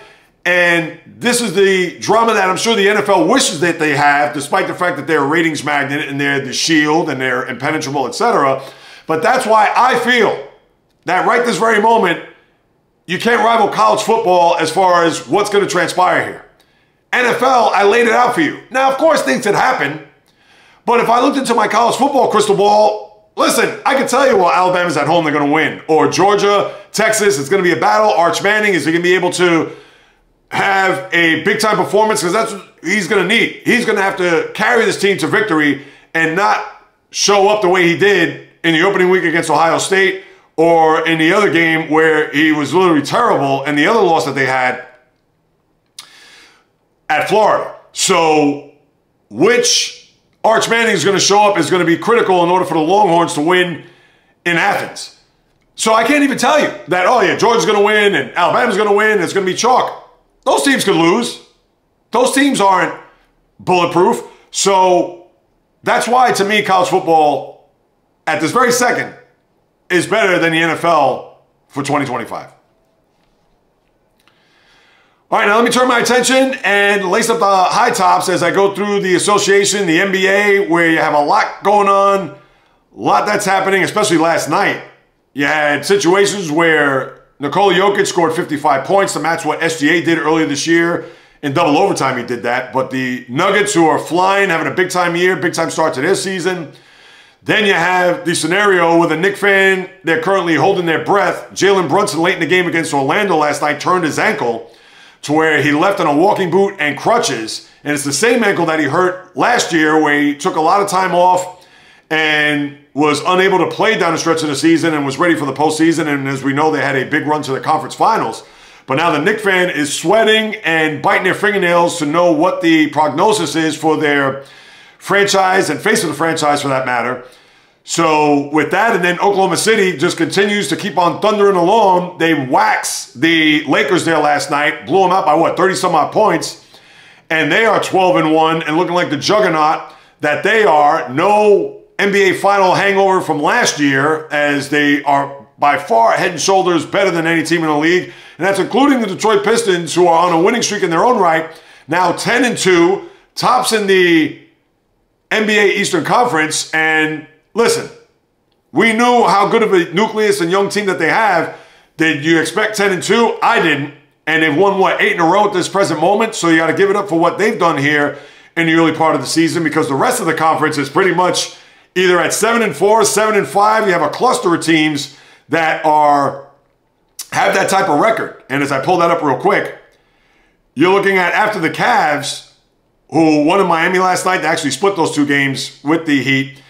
And this is the drama that I'm sure the NFL wishes that they have, despite the fact that they're a ratings magnet and they're the shield and they're impenetrable, etc. But that's why I feel that right this very moment, you can't rival college football as far as what's going to transpire here. NFL, I laid it out for you. Now, of course, things could happen. But if I looked into my college football crystal ball, listen, I can tell you, well, Alabama's at home, they're going to win. Or Georgia, Texas, it's going to be a battle. Arch Manning, is he going to be able to have a big-time performance? Because that's what he's going to need. He's going to have to carry this team to victory and not show up the way he did in the opening week against Ohio State, or in the other game where he was literally terrible, and the other loss that they had at Florida. So which Arch Manning is going to show up is going to be critical in order for the Longhorns to win in Athens. So I can't even tell you that, oh yeah, Georgia's going to win and Alabama's going to win, and it's going to be chalk. Those teams could lose. Those teams aren't bulletproof. So that's why, to me, college football at this very second is better than the NFL for 2025. All right, now let me turn my attention and lace up the high tops as I go through the association, the NBA, where you have a lot going on, a lot that's happening, especially last night. You had situations where Nikola Jokic scored 55 points to match what SGA did earlier this year. In double overtime, he did that. But the Nuggets, who are flying, having a big-time year, big-time start to their season. Then you have the scenario with a Knicks fan. They're currently holding their breath. Jalen Brunson, late in the game against Orlando last night, turned his ankle to where he left in a walking boot and crutches. And it's the same ankle that he hurt last year, where he took a lot of time off and was unable to play down the stretch of the season and was ready for the postseason. And as we know, they had a big run to the conference finals. But now the Knicks fan is sweating and biting their fingernails to know what the prognosis is for their franchise and face of the franchise, for that matter. So with that, and then Oklahoma City just continues to keep on thundering along. They waxed the Lakers there last night, blew them out by what, 30-some-odd points. And they are 12-1 and looking like the juggernaut that they are. No NBA final hangover from last year, as they are by far head and shoulders better than any team in the league. And that's including the Detroit Pistons, who are on a winning streak in their own right. Now 10-2, tops in the NBA Eastern Conference. And listen, We knew how good of a nucleus and young team that they have. Did you expect 10-2? I didn't. And they've won, what, 8 in a row at this present moment? So you got to give it up for what they've done here in the early part of the season, because the rest of the conference is pretty much either at 7-4, 7-5. You have a cluster of teams that have that type of record. And as I pull that up real quick, you're looking at, after the Cavs, who won in Miami last night, they actually split those 2 games with the Heat.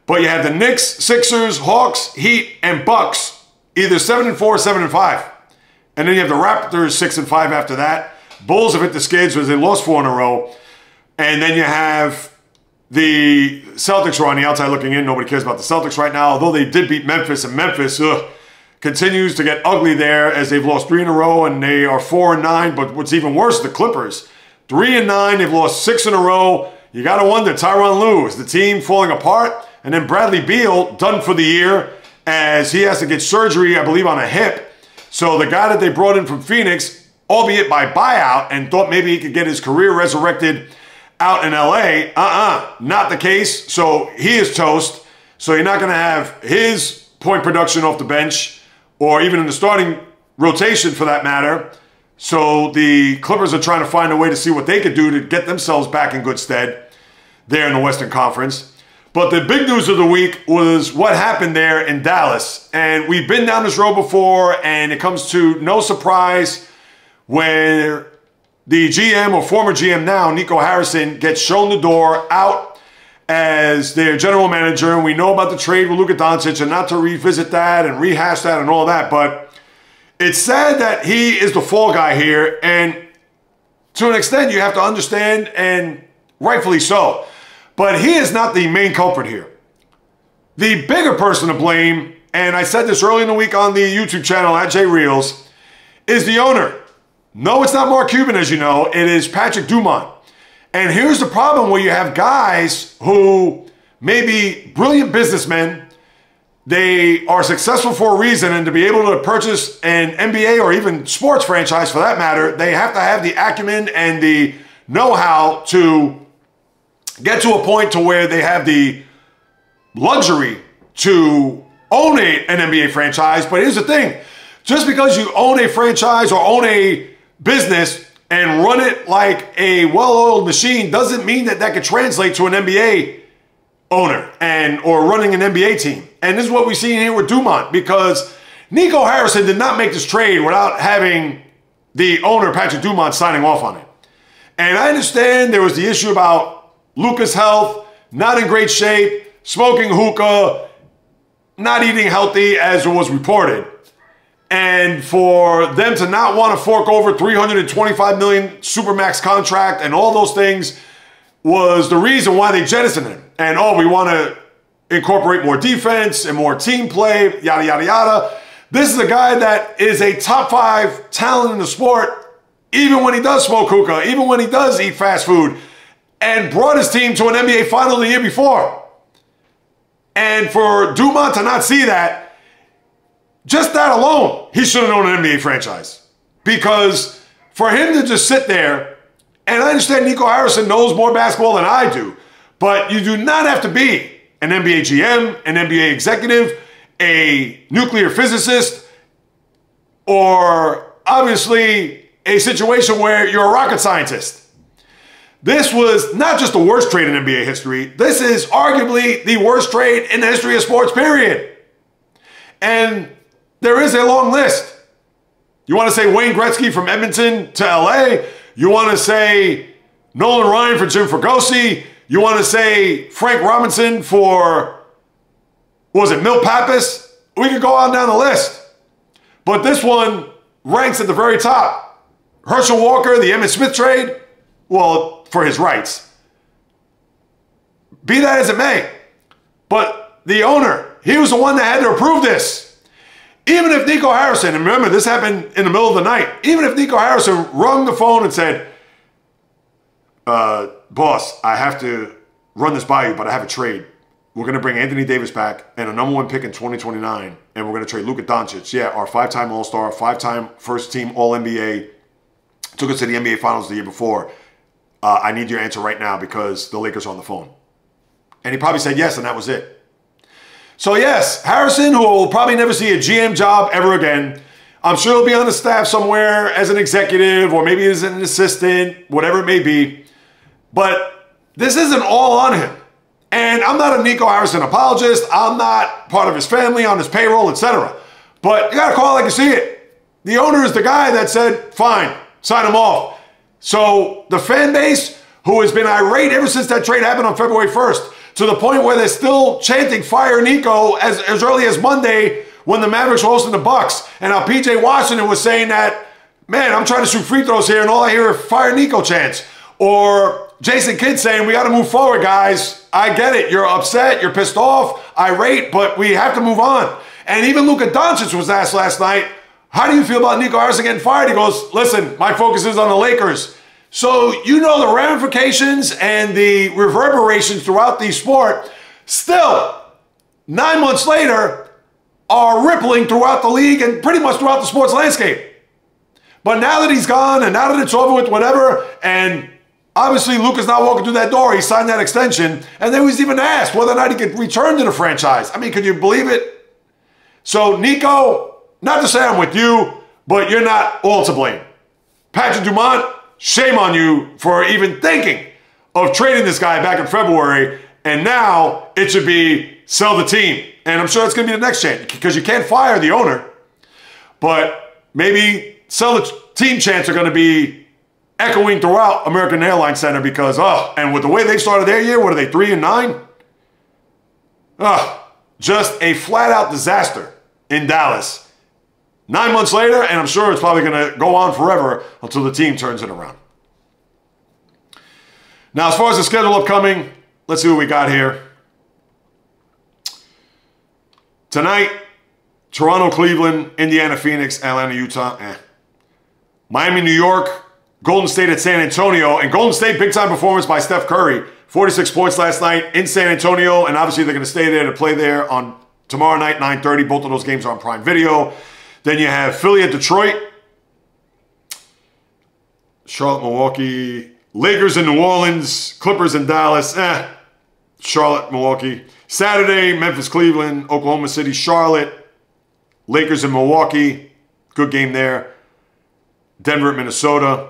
But you have the Knicks, Sixers, Hawks, Heat, and Bucks, either 7-4, 7-5. And then you have the Raptors 6-5 after that. Bulls have hit the skids because they lost 4 in a row. And then you have the Celtics who are on the outside looking in. Nobody cares about the Celtics right now, although they did beat Memphis. And Memphis continues to get ugly there as they've lost 3 in a row and they are 4-9. But what's even worse, the Clippers, 3-9. They've lost 6 in a row. You got to wonder, Tyronn Lue, is the team falling apart? And then Bradley Beal, done for the year, as he has to get surgery, I believe, on a hip. So the guy that they brought in from Phoenix, albeit by buyout, and thought maybe he could get his career resurrected out in LA, not the case. So he is toast. So you're not going to have his point production off the bench, or even in the starting rotation for that matter. So the Clippers are trying to find a way to see what they could do to get themselves back in good stead there in the Western Conference. But the big news of the week was what happened there in Dallas. And we've been down this road before, and it comes to no surprise when the GM, or former GM now, Nico Harrison, gets shown the door out as their general manager. And we know about the trade with Luka Doncic, and not to revisit that and rehash that and all that. But it's sad that he is the fall guy here. And to an extent, you have to understand, and rightfully so. But he is not the main culprit here. The bigger person to blame, and I said this early in the week on the YouTube channel at JAYREELZ, is the owner. No, it's not Mark Cuban, as you know. It is Patrick Dumont. And here's the problem where you have guys who may be brilliant businessmen. They are successful for a reason, and to be able to purchase an NBA or even sports franchise for that matter, they have to have the acumen and the know-how to get to a point to where they have the luxury to own an NBA franchise. But here's the thing. Just because you own a franchise or own a business and run it like a well-oiled machine doesn't mean that that could translate to an NBA owner or running an NBA team. And this is what we've seen here with Dumont, because Nico Harrison did not make this trade without having the owner, Patrick Dumont, signing off on it. And I understand there was the issue about Luka's health, not in great shape, smoking hookah, not eating healthy as it was reported. And for them to not want to fork over $325 million Supermax contract and all those things was the reason why they jettisoned him. And, we want to incorporate more defense and more team play, yada, yada, yada. This is a guy that is a top 5 talent in the sport, even when he does smoke hookah, even when he does eat fast food, and brought his team to an NBA final the year before. And for Dumont to not see that, just that alone, he should have known an NBA franchise. Because for him to just sit there, and I understand Nico Harrison knows more basketball than I do, but you do not have to be an NBA GM, an NBA executive, a nuclear physicist, or obviously a situation where you're a rocket scientist. This was not just the worst trade in NBA history. This is arguably the worst trade in the history of sports, period. And there is a long list. You want to say Wayne Gretzky from Edmonton to LA? You want to say Nolan Ryan for Jim Fregosi? You want to say Frank Robinson for, was it Milt Pappas? We could go on down the list. But this one ranks at the very top. Herschel Walker, the Emmitt Smith trade, well, for his rights. Be that as it may. But the owner, he was the one that had to approve this. Even if Nico Harrison, and remember this happened in the middle of the night, even if Nico Harrison rung the phone and said, boss, I have to run this by you, but I have a trade. We're going to bring Anthony Davis back and a #1 pick in 2029, and we're going to trade Luka Doncic. Yeah, our 5-time All-Star, 5-time first-team All-NBA, took us to the NBA Finals the year before. I need your answer right now because the Lakers are on the phone. And he probably said yes, and that was it. So yes, Harrison, who will probably never see a GM job ever again. I'm sure he'll be on the staff somewhere as an executive or maybe as an assistant, whatever it may be. But this isn't all on him. And I'm not a Nico Harrison apologist. I'm not part of his family, on his payroll, etc. But you got to call it like you see it. The owner is the guy that said, fine, sign him off. So the fan base, who has been irate ever since that trade happened on February 1st, to the point where they're still chanting fire Nico as early as Monday when the Mavericks were hosting the Bucks. And now PJ Washington was saying that, man, I'm trying to shoot free throws here and all I hear are fire Nico chants. Or Jason Kidd saying, we got to move forward, guys. I get it. You're upset. You're pissed off, irate, but we have to move on. And even Luka Doncic was asked last night, how do you feel about Nico Harrison getting fired? He goes, listen, my focus is on the Lakers. So you know the ramifications and the reverberations throughout the sport still, 9 months later, are rippling throughout the league and pretty much throughout the sports landscape. But now that he's gone and now that it's over with, whatever, and obviously Luka's not walking through that door, he signed that extension, and then he was even asked whether or not he could return to the franchise. I mean, could you believe it? So Nico, not to say I'm with you, but you're not all to blame. Patrick Dumont, shame on you for even thinking of trading this guy back in February, and now it should be sell the team. And I'm sure it's going to be the next chance because you can't fire the owner, but maybe sell the team chants are going to be echoing throughout American Airlines Center because, and with the way they started their year, what are they, 3-9? Just a flat-out disaster in Dallas. 9 months later, and I'm sure it's probably going to go on forever until the team turns it around. Now, as far as the schedule upcoming, let's see what we got here. Tonight, Toronto, Cleveland, Indiana, Phoenix, Atlanta, Utah. Miami, New York, Golden State at San Antonio. And Golden State, big-time performance by Steph Curry. 46 points last night in San Antonio. And obviously, they're going to stay there to play there on tomorrow night, 9:30. Both of those games are on Prime Video. Then you have Philly at Detroit, Charlotte, Milwaukee, Lakers in New Orleans, Clippers in Dallas, Charlotte, Milwaukee. Saturday, Memphis, Cleveland, Oklahoma City, Charlotte, Lakers in Milwaukee, good game there. Denver at Minnesota.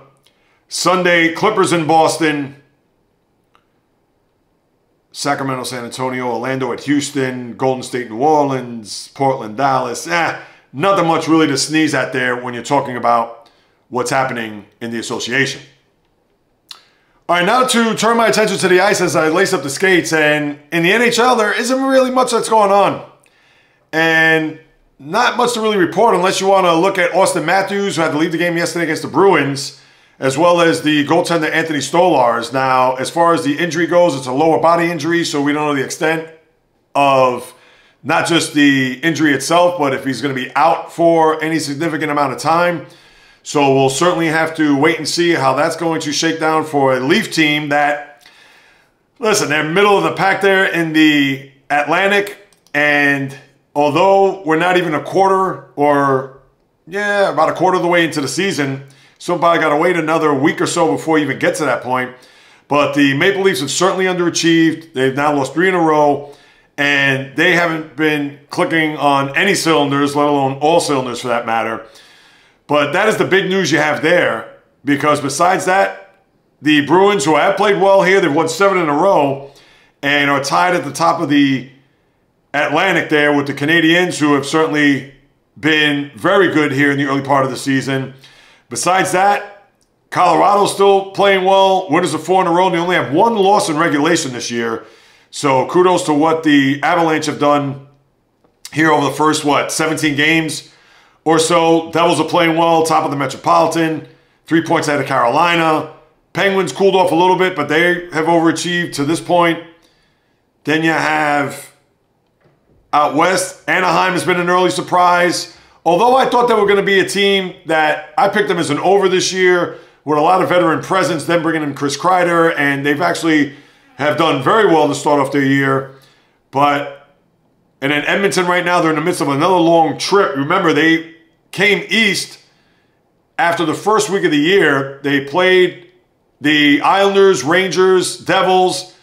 Sunday, Clippers in Boston, Sacramento, San Antonio, Orlando at Houston, Golden State, New Orleans, Portland, Dallas. Nothing much really to sneeze at there when you're talking about what's happening in the association. All right, now to turn my attention to the ice as I lace up the skates. And in the NHL, there isn't really much that's going on. And not much to really report unless you want to look at Austin Matthews, who had to leave the game yesterday against the Bruins, as well as the goaltender Anthony Stolarz. Now, as far as the injury goes, it's a lower body injury, so we don't know the extent of not just the injury itself, but if he's going to be out for any significant amount of time. So we'll certainly have to wait and see how that's going to shake down for a Leaf team that, listen, they're middle of the pack there in the Atlantic. And although we're not even a quarter or, about a quarter of the way into the season, so probably got to wait another week or so before you even get to that point. But the Maple Leafs have certainly underachieved. They've now lost 3 in a row. And they haven't been clicking on any cylinders, let alone all cylinders for that matter. But that is the big news you have there. Because besides that, the Bruins, who have played well here, they've won 7 in a row and are tied at the top of the Atlantic there with the Canadiens, who have certainly been very good here in the early part of the season. Besides that, Colorado's still playing well. Winners of 4 in a row. They only have 1 loss in regulation this year. So kudos to what the Avalanche have done here over the first, 17 games or so. Devils are playing well, top of the Metropolitan, 3 points ahead of Carolina. Penguins cooled off a little bit, but they have overachieved to this point. Then you have out west, Anaheim has been an early surprise. Although I thought they were going to be a team that I picked them as an over this year with a lot of veteran presence, then bringing in Chris Kreider, and they've actually have done very well to start off their year. And in Edmonton right now, they're in the midst of another long trip. Remember, they came east after the first week of the year. They played the Islanders, Rangers, Devils,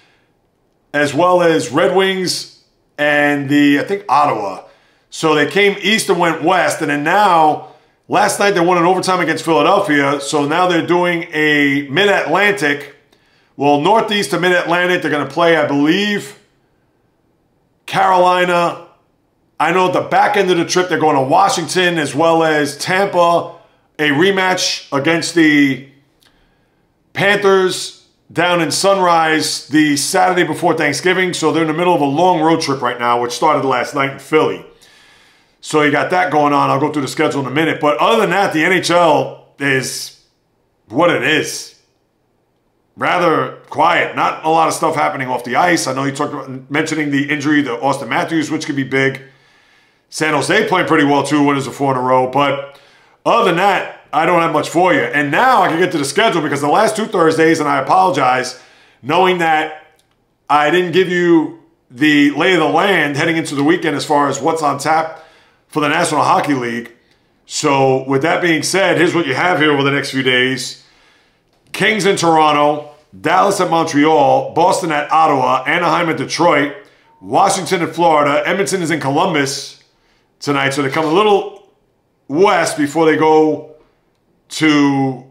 as well as Red Wings and I think Ottawa. So they came east and went west, and then now, last night they won in overtime against Philadelphia, so now they're doing a Mid-Atlantic. Well, Northeast to Mid-Atlantic, they're going to play, I believe, Carolina. I know at the back end of the trip, they're going to Washington as well as Tampa, a rematch against the Panthers down in Sunrise the Saturday before Thanksgiving. So they're in the middle of a long road trip right now, which started last night in Philly. So you got that going on. I'll go through the schedule in a minute. But other than that, the NHL is what it is. Rather quiet. Not a lot of stuff happening off the ice. I know you talked about mentioning the injury to Austin Matthews, which could be big. San Jose playing pretty well too, winners of 4 in a row. But other than that, I don't have much for you. And now I can get to the schedule because the last 2 Thursdays, and I apologize, knowing that I didn't give you the lay of the land heading into the weekend as far as what's on tap for the National Hockey League. So with that being said, here's what you have here over the next few days. Kings in Toronto, Dallas at Montreal, Boston at Ottawa, Anaheim at Detroit, Washington at Florida, Edmonton is in Columbus tonight. So they come a little west before they go to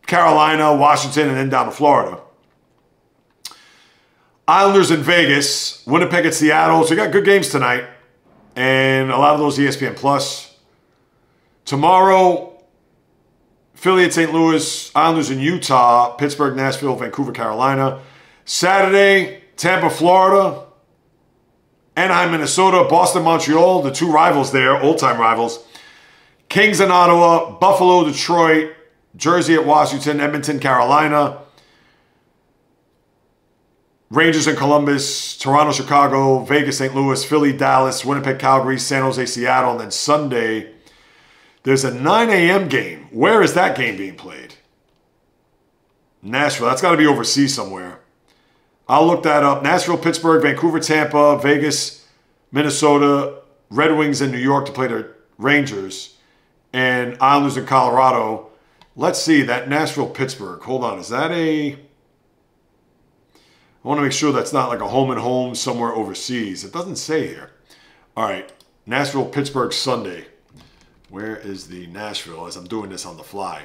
Carolina, Washington, and then down to Florida. Islanders in Vegas, Winnipeg at Seattle. So you got good games tonight. And a lot of those ESPN Plus. Tomorrow, Philly at St. Louis, Islanders in Utah, Pittsburgh, Nashville, Vancouver, Carolina. Saturday, Tampa, Florida, Anaheim, Minnesota, Boston, Montreal, the 2 rivals there, old-time rivals. Kings in Ottawa, Buffalo, Detroit, Jersey at Washington, Edmonton, Carolina. Rangers in Columbus, Toronto, Chicago, Vegas, St. Louis, Philly, Dallas, Winnipeg, Calgary, San Jose, Seattle. And then Sunday, there's a 9 a.m. game. Where is that game being played? Nashville. That's got to be overseas somewhere. I'll look that up. Nashville, Pittsburgh, Vancouver, Tampa, Vegas, Minnesota, Red Wings in New York to play the Rangers. And Islanders in Colorado. Let's see, that Nashville-Pittsburgh. Hold on, is that a... I want to make sure that's not like a home and home somewhere overseas. It doesn't say here. All right, Nashville-Pittsburgh Sunday. Where is the Nashville as I'm doing this on the fly?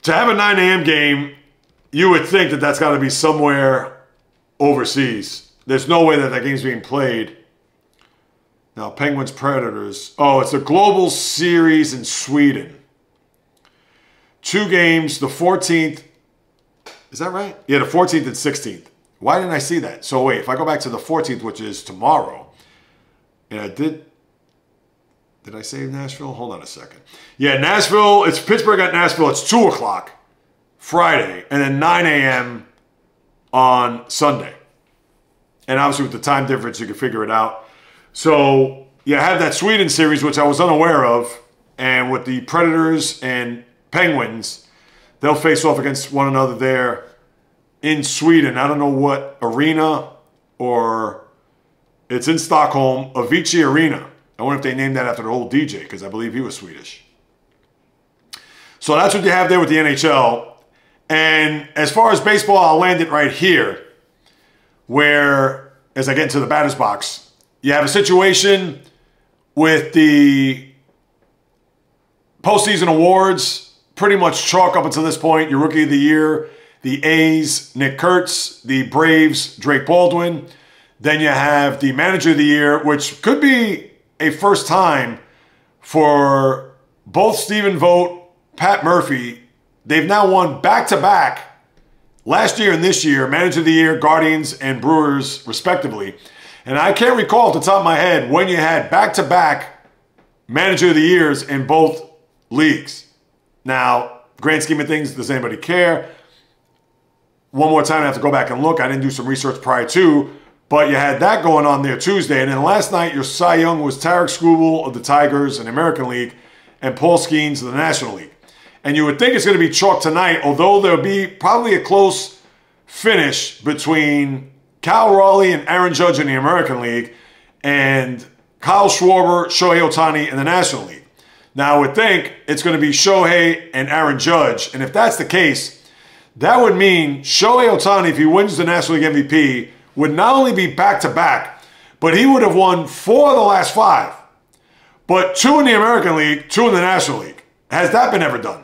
To have a 9 a.m. game, you would think that that's got to be somewhere overseas. There's no way that game's being played. Now, Penguins, Predators. Oh, it's a global series in Sweden. 2 games, the 14th. Is that right? Yeah, the 14th and 16th. Why didn't I see that? So wait, if I go back to the 14th, which is tomorrow, and I did I say Nashville? Hold on a second. Yeah, Nashville, it's Pittsburgh at Nashville. It's 2 o'clock Friday, and then 9 a.m. on Sunday. And obviously with the time difference, you can figure it out. So you have that Sweden series, which I was unaware of, and with the Predators and Penguins, they'll face off against one another there in Sweden. I don't know what arena, or it's in Stockholm, Avicii Arena. I wonder if they named that after the old DJ, because I believe he was Swedish. So that's what you have there with the NHL. And as far as baseball, I'll land it right here, where, as I get into the batter's box, you have a situation with the postseason awards, pretty much chalk up until this point. Your Rookie of the Year, the A's, Nick Kurtz, the Braves, Drake Baldwin. Then you have the Manager of the Year, which could be a first time for both Stephen Vogt, Pat Murphy. They've now won back-to-back last year and this year, Manager of the Year, Guardians, and Brewers, respectively. And I can't recall off the top of my head when you had back-to-back Manager of the Years in both leagues. Now, grand scheme of things, does anybody care? One more time, I have to go back and look. I didn't do some research prior to, but you had that going on there Tuesday. And then last night, your Cy Young was Tarek Skubal of the Tigers in the American League and Paul Skenes of the National League. And you would think it's going to be chalk tonight, although there'll be probably a close finish between Cal Raleigh and Aaron Judge in the American League and Kyle Schwarber, Shohei Ohtani in the National League. Now, I would think it's going to be Shohei and Aaron Judge. And if that's the case, that would mean Shohei Ohtani, if he wins the National League MVP, would not only be back-to-back, But he would have won 4 of the last 5. But 2 in the American League, 2 in the National League. Has that been ever done?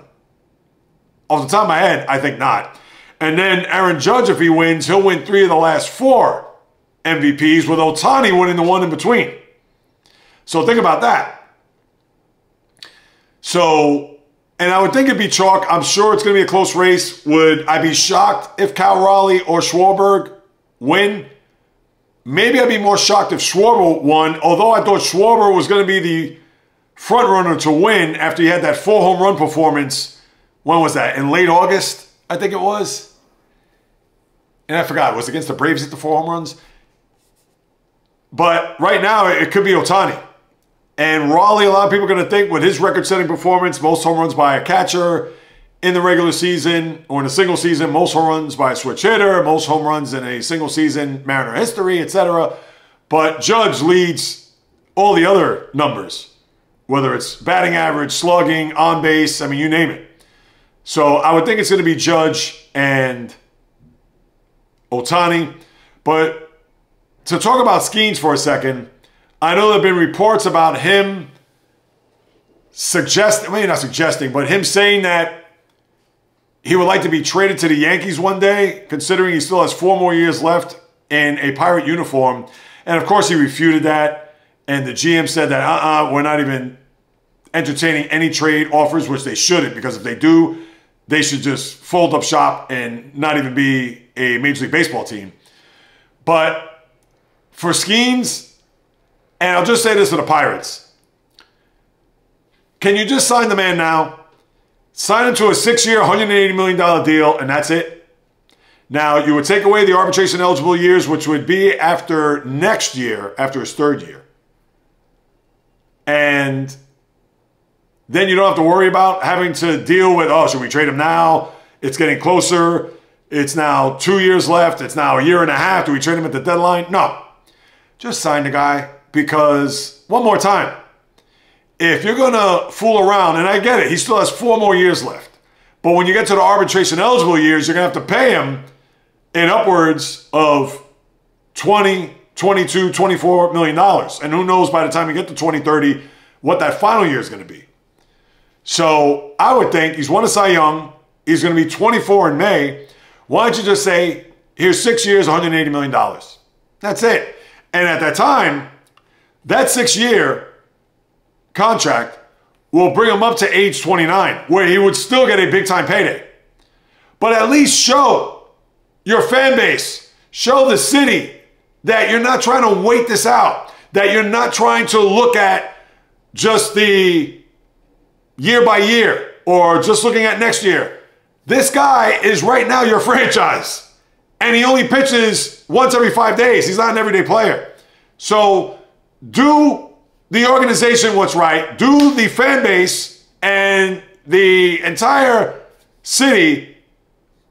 Off the top of my head, I think not. And then Aaron Judge, if he wins, he'll win 3 of the last 4 MVPs, with Ohtani winning the one in between. So think about that. So, and I would think it'd be chalk. I'm sure it's going to be a close race. Would I be shocked if Cal Raleigh or Schwarber win? Maybe I'd be more shocked if Schwarber won, although I thought Schwarber was going to be the front runner to win after he had that 4 home run performance. When was that? In late August, I think it was. And I forgot, it was against the Braves at the 4 home runs. But right now, it could be Ohtani. And Raleigh, a lot of people are going to think with his record-setting performance, most home runs by a catcher in the regular season or in a single season, most home runs by a switch hitter, most home runs in a single season, Mariner history, etc. But Judge leads all the other numbers, whether it's batting average, slugging, on base, I mean, you name it. So I would think it's going to be Judge and Ohtani. But to talk about Skenes for a second, I know there have been reports about him suggesting, maybe not suggesting, but him saying that he would like to be traded to the Yankees one day, considering he still has 4 more years left in a Pirate uniform. And of course he refuted that. And the GM said that, we're not even entertaining any trade offers, which they shouldn't, because if they do, they should just fold up shop and not even be a Major League Baseball team. But for Skenes, and I'll just say this to the Pirates, can you just sign the man now? Sign him to a 6-year, $180 million deal, and that's it. Now, you would take away the arbitration eligible years, which would be after next year, after his 3rd year. And then you don't have to worry about having to deal with, oh, should we trade him now? It's getting closer. It's now 2 years left. It's now 1.5 years. Do we trade him at the deadline? No. Just sign the guy, because, one more time, if you're going to fool around, and I get it, he still has 4 more years left. But when you get to the arbitration eligible years, you're going to have to pay him in upwards of $20, $22, $24 million. And who knows by the time you get to 2030 what that final year is going to be. So I would think he's won a Cy Young. He's going to be 24 in May. Why don't you just say, here's 6 years, $180 million. That's it. And at that time, that 6-year contract will bring him up to age 29, where he would still get a big-time payday. But at least show your fan base, show the city that you're not trying to wait this out, that you're not trying to look at just the year by year or just looking at next year. This guy is right now your franchise, and he only pitches once every 5 days. He's not an everyday player. So do the organization what's right. Do the fan base and the entire city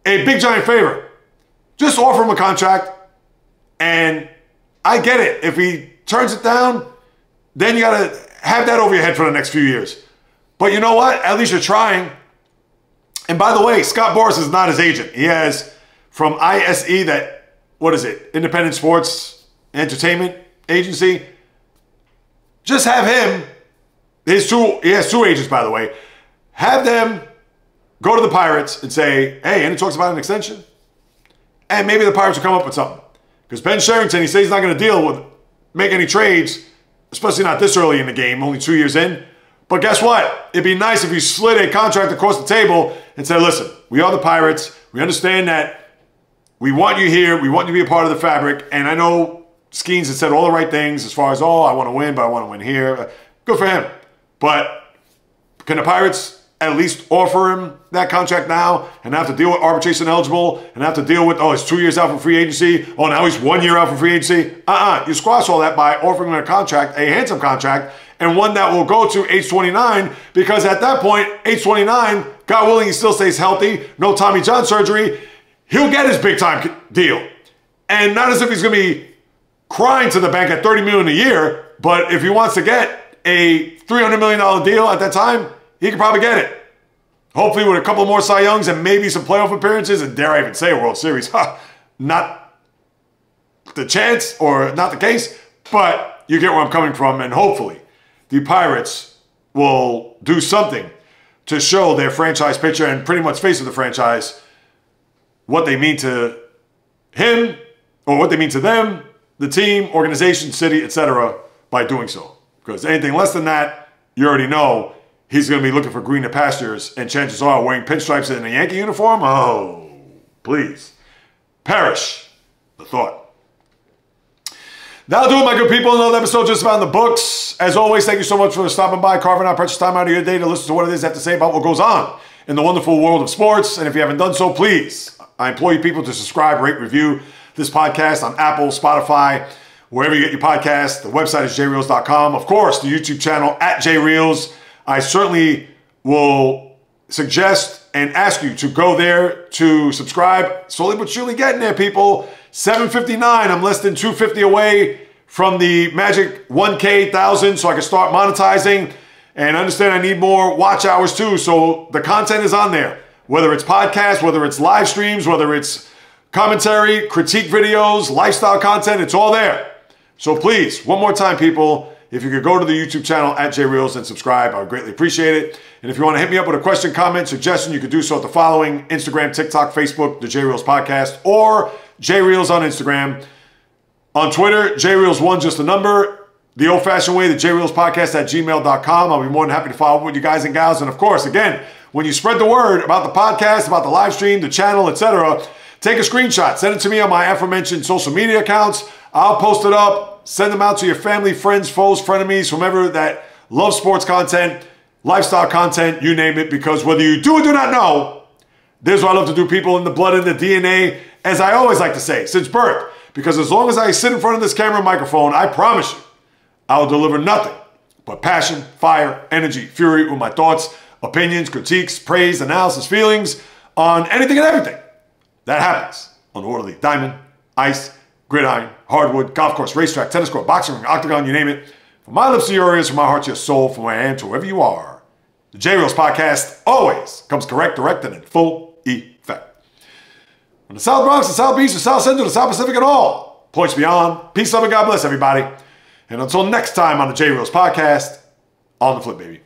a big giant favor. Just offer him a contract, and I get it. If he turns it down, then you got to have that over your head for the next few years. But you know what? At least you're trying. And by the way, Scott Boras is not his agent. He has from ISE, that, what is it? Independent Sports Entertainment Agency. Just have him, he has 2 agents, by the way. Have them go to the Pirates and say, hey, any talks about an extension? And maybe the Pirates will come up with something. Because Ben Sherrington, he says he's not going to make any trades, especially not this early in the game, only 2 years in. But guess what? It'd be nice if you slid a contract across the table and said, listen, we are the Pirates. We understand that we want you here. We want you to be a part of the fabric. And I know Skenes has said all the right things as far as, oh, I want to win, but I want to win here. Good for him. But can the Pirates at least offer him that contract now and have to deal with arbitration eligible and have to deal with, oh, he's 2 years out from free agency. Oh, now he's 1 year out from free agency. You squash all that by offering him a contract, a handsome contract, and one that will go to age 29, because at that point, age 29, God willing, he still stays healthy, no Tommy John surgery, he'll get his big-time deal. And not as if he's going to be crying to the bank at $30 million a year, but if he wants to get a $300 million deal at that time, he can probably get it. Hopefully with a couple more Cy Youngs and maybe some playoff appearances, and dare I even say a World Series. Not the chance or not the case, but you get where I'm coming from, and hopefully the Pirates will do something to show their franchise picture and pretty much face of the franchise what they mean to him or what they mean to them, the team, organization, city, etc. by doing so. Because anything less than that, you already know he's going to be looking for greener pastures, and chances are wearing pinstripes in a Yankee uniform, oh, please, perish the thought. That'll do it, my good people. Another episode just about in the books. As always, thank you so much for stopping by, carving out precious time out of your day to listen to what it is I have to say about what goes on in the wonderful world of sports. And if you haven't done so, please, I implore you people to subscribe, rate, review this podcast on Apple, Spotify, wherever you get your podcast. The website is JAYREELZ.com. Of course, the YouTube channel at JAYREELZ. I certainly will suggest and ask you to go there to subscribe. Slowly but surely getting there, people. 759. I'm less than 250 away from the magic 1K 1,000, so I can start monetizing. And understand I need more watch hours too, so the content is on there. Whether it's podcasts, whether it's live streams, whether it's commentary, critique videos, lifestyle content, it's all there. So please, one more time, people, if you could go to the YouTube channel at JAYREELZ and subscribe, I would greatly appreciate it. And if you want to hit me up with a question, comment, suggestion, you could do so at the following: Instagram, TikTok, Facebook, the JAYREELZ Podcast, or JAYREELZ on Instagram. On Twitter, JAYREELZ1, just a number. The old-fashioned way, the JAYREELZ Podcast at gmail.com. I'll be more than happy to follow up with you guys and gals. And of course, again, when you spread the word about the podcast, about the live stream, the channel, etc., take a screenshot, send it to me on my aforementioned social media accounts. I'll post it up, send them out to your family, friends, foes, frenemies, whomever that loves sports content, lifestyle content, you name it, because whether you do or do not know, this is what I love to do, people, in the blood and the DNA, as I always like to say, since birth. Because as long as I sit in front of this camera and microphone, I promise you, I will deliver nothing but passion, fire, energy, fury with my thoughts, opinions, critiques, praise, analysis, feelings on anything and everything that happens on the worldly diamond, ice, gridiron, hardwood, golf course, racetrack, tennis court, boxing ring, octagon, you name it. From my lips to your ears, from my heart to your soul, from where I am to wherever you are, the JAYREELZ Podcast always comes correct, direct, and in full effect. From the South Bronx, the South Beach, the South Central, the South Pacific, and all points beyond. Peace, love, and God bless everybody. And until next time on the JAYREELZ Podcast, on the flip, baby.